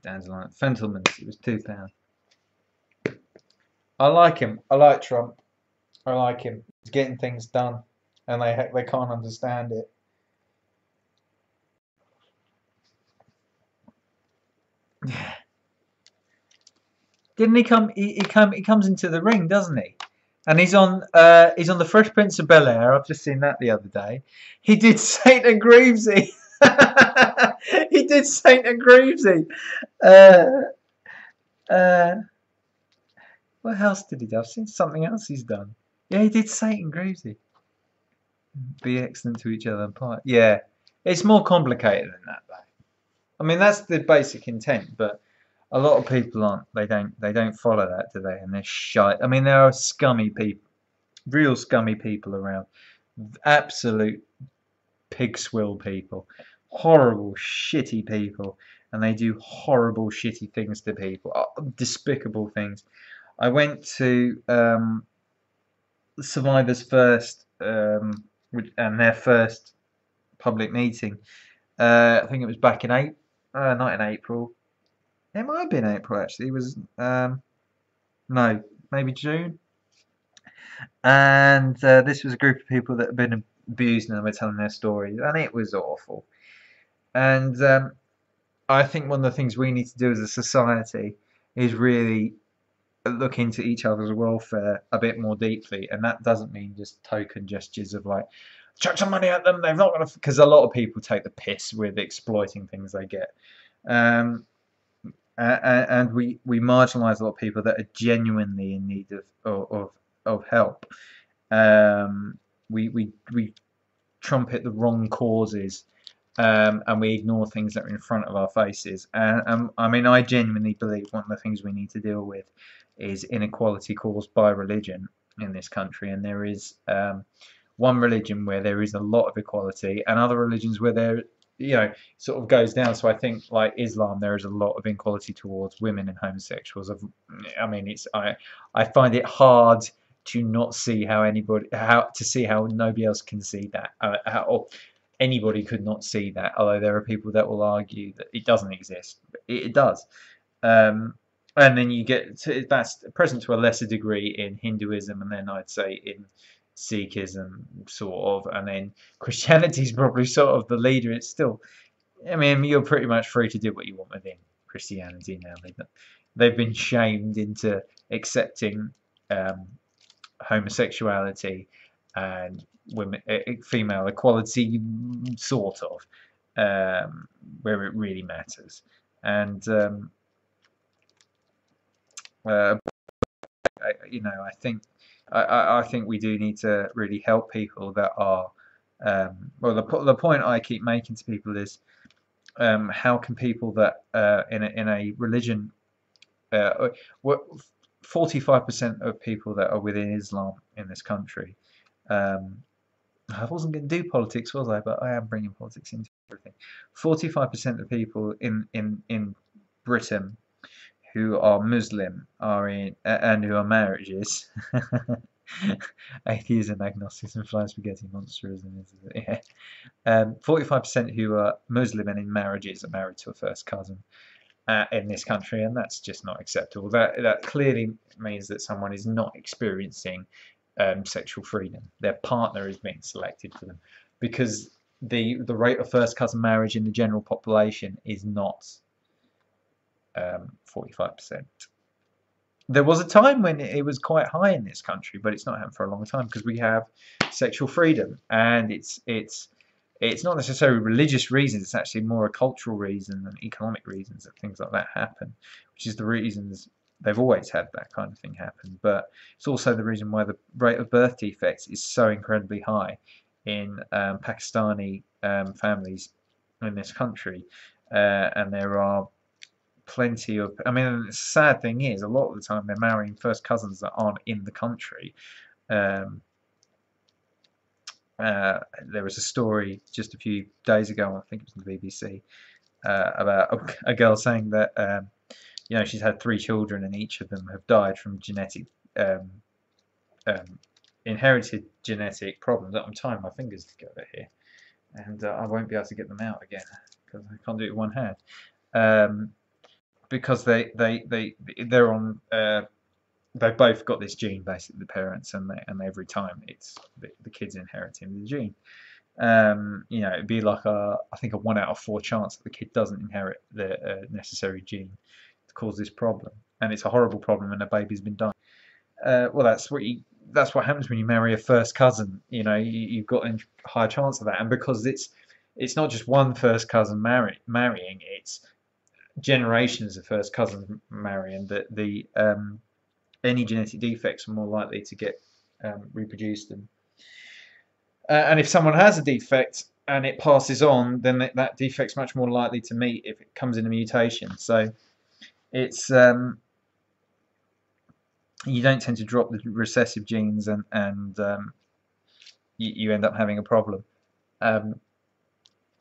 Dandelion. Fentimans, it was £2. I like him. I like Trump. I like him. He's getting things done, and they can't understand it. Didn't he come? He comes into the ring, doesn't he? And he's on the Fresh Prince of Bel-Air. I've just seen that the other day. He did Saint and Greavesy. He did Saint and Greavesy. Uh, uh, what else did he do? I've seen something else he's done. Yeah, he did Saint and Greavesy. Be excellent to each other and part. Yeah, it's more complicated than that, though. I mean, that's the basic intent, but a lot of people aren't. They don't follow that, do they? And they're shy. I mean, there are scummy people, real scummy people around. Absolute pig swill people, horrible, shitty people, and they do horrible, shitty things to people, despicable things. I went to Survivor's first and their first public meeting. I think it was back in not in April. It might have been April actually. It was no, maybe June. And this was a group of people that had been abused and they were telling their stories, and it was awful. And I think one of the things we need to do as a society is really look into each other's welfare a bit more deeply, and that doesn't mean just token gestures of like chuck some money at them. They've not gonna, because a lot of people take the piss with exploiting things they get, and we marginalise a lot of people that are genuinely in need of help. We trumpet the wrong causes. And we ignore things that are in front of our faces. And I mean, I genuinely believe one of the things we need to deal with is inequality caused by religion in this country. And there is one religion where there is a lot of equality, and other religions where there, sort of goes down. So I think, like Islam, there is a lot of inequality towards women and homosexuals. I mean, I find it hard to not see how nobody else can see that, or anybody could not see that, although there are people that will argue that it doesn't exist. It does. And then you get that's present to a lesser degree in Hinduism, and then I'd say in Sikhism, sort of, and then Christianity is probably sort of the leader. It's still, I mean, you're pretty much free to do what you want within Christianity now. They've been shamed into accepting homosexuality and women, female equality, sort of, where it really matters. And I think I think we do need to really help people that are. Well, the point I keep making to people is, how can people that in a religion, 45% of people that are within Islam in this country. I wasn't going to do politics, was I? But I am bringing politics into everything. 45% of people in Britain who are Muslim are in and who are marriages. Atheism, agnosticism, flying spaghetti monsterism. Yeah. 45% who are Muslim and in marriages are married to a first cousin in this country, and that's just not acceptable. That clearly means that someone is not experiencing sexual freedom. Their partner is being selected for them, because the rate of first cousin marriage in the general population is not 45%. There was a time when it was quite high in this country, but it's not happened for a long time because we have sexual freedom, and it's not necessarily religious reasons. It's actually more a cultural reason and economic reasons that things like that happen, which is the reasons they've always had that kind of thing happen. But it's also the reason why the rate of birth defects is so incredibly high in Pakistani families in this country, and there are plenty of. I mean, the sad thing is, a lot of the time they're marrying first cousins that aren't in the country. There was a story just a few days ago, I think it was on the BBC, about a girl saying that she's had 3 children and each of them have died from inherited genetic problems. I'm tying my fingers together here, and I won't be able to get them out again because I can't do it with one hand. Because they're on they've both got this gene, basically, the parents, and every time it's the kid's inheriting the gene. You know, it'd be like I think a 1 out of 4 chance that the kid doesn't inherit the necessary gene to cause this problem, and it's a horrible problem, and the baby's been dying. Well, that's what happens when you marry a first cousin. You know, you've got a higher chance of that, and because it's not just one first cousin marrying, it's generations of first cousins marrying. That the any genetic defects are more likely to get reproduced, and if someone has a defect and it passes on, then that defect's much more likely to meet if it comes in a mutation. So it's you don't tend to drop the recessive genes, and you end up having a problem.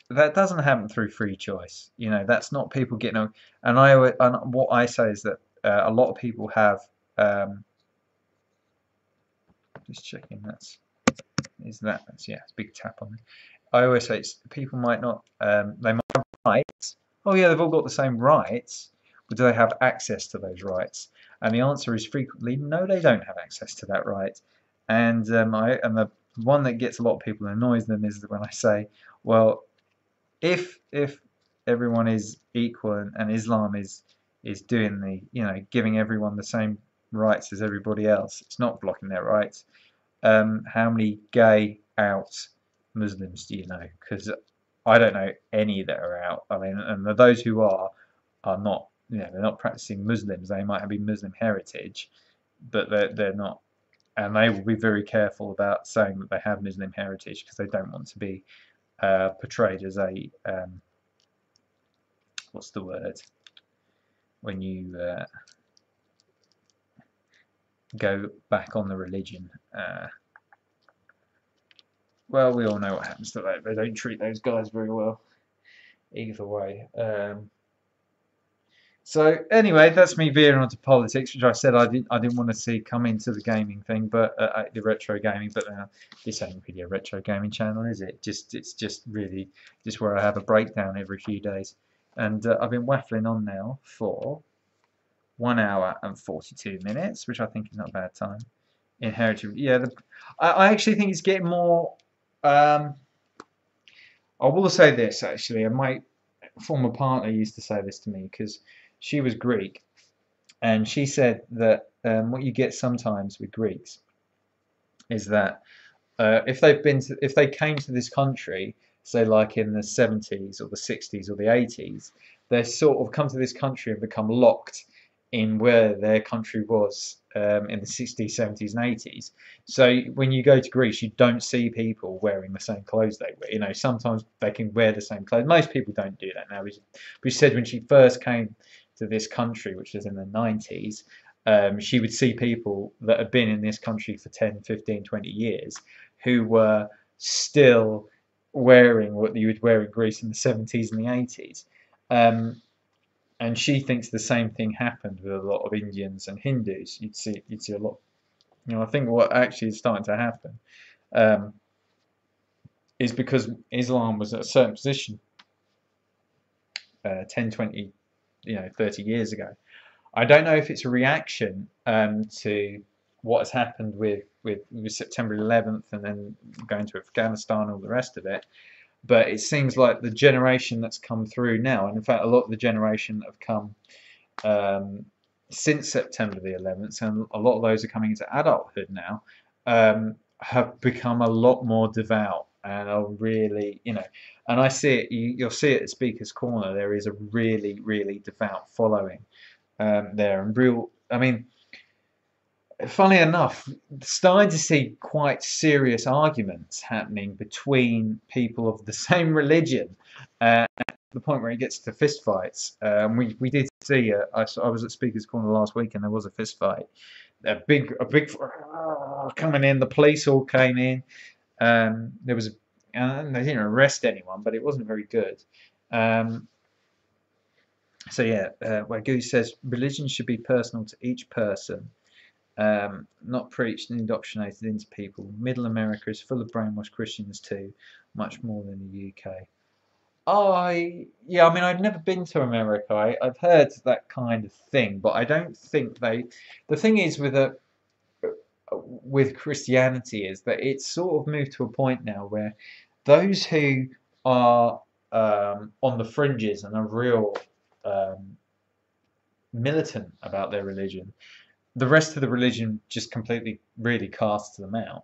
That doesn't happen through free choice. You know, that's not people getting. And what I say is that a lot of people have. Just checking. That's yeah. It's a big tap on it. I always say people might not. They might have rights. Oh yeah, they've all got the same rights, but do they have access to those rights? And the answer is frequently no, they don't have access to that right. And the one that gets a lot of people and annoys them is when I say, well, if everyone is equal and Islam is doing the, you know, giving everyone the same rights as everybody else, it's not blocking their rights. How many gay out Muslims do you know? Because I don't know any that are out. I mean, and those who are not, you know, they're not practicing Muslims. They might have been Muslim heritage, but they're not, and they will be very careful about saying that they have Muslim heritage because they don't want to be portrayed as a what's the word when you go back on the religion. Well, we all know what happens to that. They don't treat those guys very well either way. So anyway, that's me veering onto politics, which I said I didn't want to see come into the gaming thing, but the retro gaming. But this ain't really a retro gaming channel, is it? It's just really just where I have a breakdown every few days, and I've been waffling on now for 1 hour and 42 minutes, which I think is not a bad time. Inherited, yeah. I actually think it's getting more. I will say this actually, and my former partner used to say this to me because she was Greek, and she said that what you get sometimes with Greeks is that if they came to this country, say like in the 70s or the 60s or the 80s, they sort of come to this country and become locked in where their country was in the 60s, 70s, and 80s. So when you go to Greece, you don't see people wearing the same clothes they wear. You know, sometimes they can wear the same clothes. Most people don't do that now. We said when she first came to this country, which was in the 90s, she would see people that had been in this country for 10, 15, 20 years who were still wearing what you would wear in Greece in the 70s and the 80s. And she thinks the same thing happened with a lot of Indians and Hindus. You'd see a lot. You know, I think what actually is starting to happen is because Islam was at a certain position 10, 20, 30 years ago. I don't know if it's a reaction to what has happened with September 11th and then going to Afghanistan and all the rest of it. But it seems like the generation that's come through now, and in fact a lot of the generation that have come since September the 11th, and a lot of those are coming into adulthood now, have become a lot more devout and are really, and I see it, you'll see it at Speaker's Corner, there is a really, really devout following there, and real, I mean, funnily enough, starting to see quite serious arguments happening between people of the same religion, at the point where it gets to fistfights. We did see. I was at Speaker's Corner last week, and there was a fistfight. A big coming in. The police all came in. There was, and they didn't arrest anyone, but it wasn't very good. So yeah, Wagyu says religion should be personal to each person. Not preached and indoctrinated into people. Middle America is full of brainwashed Christians too, much more than the UK. Yeah, I mean, I've never been to America. I've heard that kind of thing, but I don't think they. The thing is with Christianity is that it's sort of moved to a point now where those who are on the fringes and are real um, militant about their religion, the rest of the religion just completely really casts them out.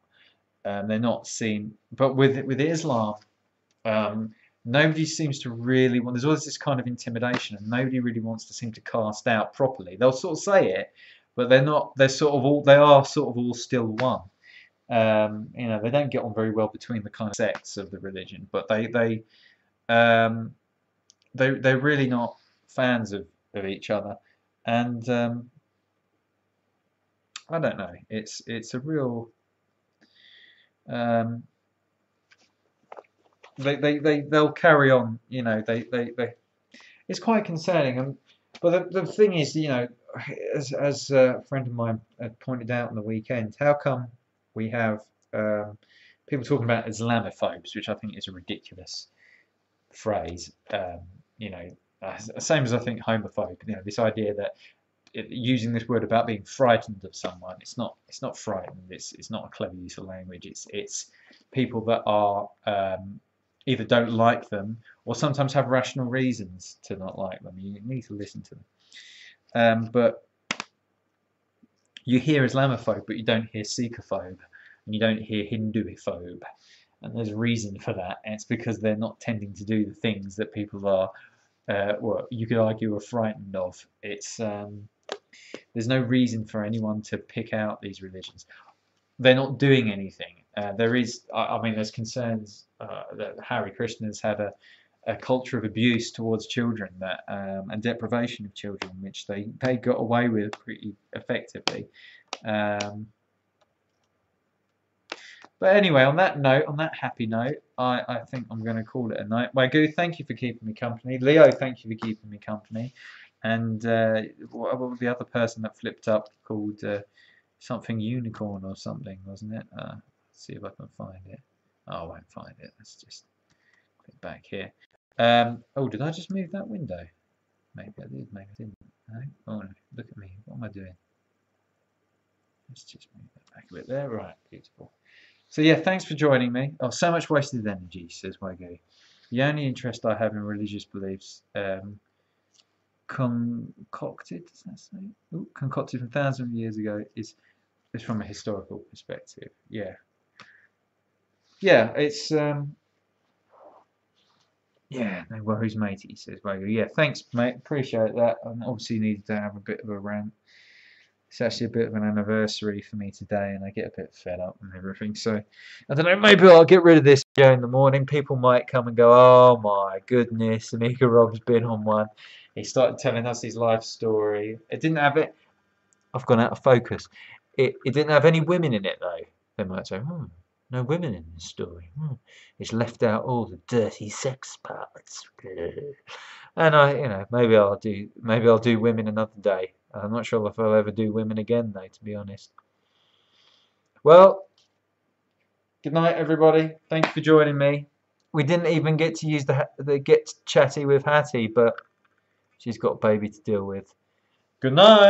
They're not seen. But with Islam, um, nobody seems to really want. There's always this kind of intimidation, and nobody really wants to seem to cast out properly. They'll sort of say it, but they're not. They're sort of all. They are sort of all still one. They don't get on very well between the kind of sects of the religion, but um, they're really not fans of each other, and I don't know. It's a real um, they'll carry on. It's quite concerning. But the thing is, as a friend of mine had pointed out on the weekend, how come we have people talking about Islamophobes, which I think is a ridiculous phrase. Same as I think homophobe. This idea that using this word about being frightened of someone, it's not frightened. It's not a clever use of language. It's people that are either don't like them or sometimes have rational reasons to not like them. You need to listen to them. But you hear Islamophobe, but you don't hear Sikhophobe, and you don't hear Hinduophobe. And there's a reason for that. And it's because they're not tending to do the things that people are, you could argue, are frightened of. There's no reason for anyone to pick out these religions. They're not doing anything. There's concerns that Hare Krishna has had a culture of abuse towards children and deprivation of children, which they got away with pretty effectively. But anyway, on that happy note, I think I'm going to call it a night. Wagyu, thank you for keeping me company. Leo, thank you for keeping me company. And what was the other person that flipped up called something unicorn or something, wasn't it? Let's see if I can find it. Oh, I won't find it. Let's just click back here. Did I just move that window? Maybe I did, maybe I didn't. No? Oh no, look at me. What am I doing? Let's just move that back a bit there. Right, beautiful. So yeah, thanks for joining me. Oh, so much wasted energy, says Wagyu. The only interest I have in religious beliefs, concocted, does that say? Ooh, concocted from thousands of years ago, is from a historical perspective. Yeah. Yeah, it's yeah, no worries, matey, says Wagyu. Yeah, thanks, mate. Appreciate that. I obviously needed to have a bit of a rant. It's actually a bit of an anniversary for me today, and I get a bit fed up and everything. So, I don't know, maybe I'll get rid of this video in the morning. People might come and go, oh my goodness, Amiga Rob's been on one. He started telling us his life story. It didn't have it. I've gone out of focus. It didn't have any women in it, though. They might say, no women in this story. It's left out all the dirty sex parts. And maybe I'll do women another day. I'm not sure if I'll ever do women again, though, to be honest. Well, good night, everybody. Thank you for joining me. We didn't even get to use the get chatty with Hattie, but she's got a baby to deal with. Good night.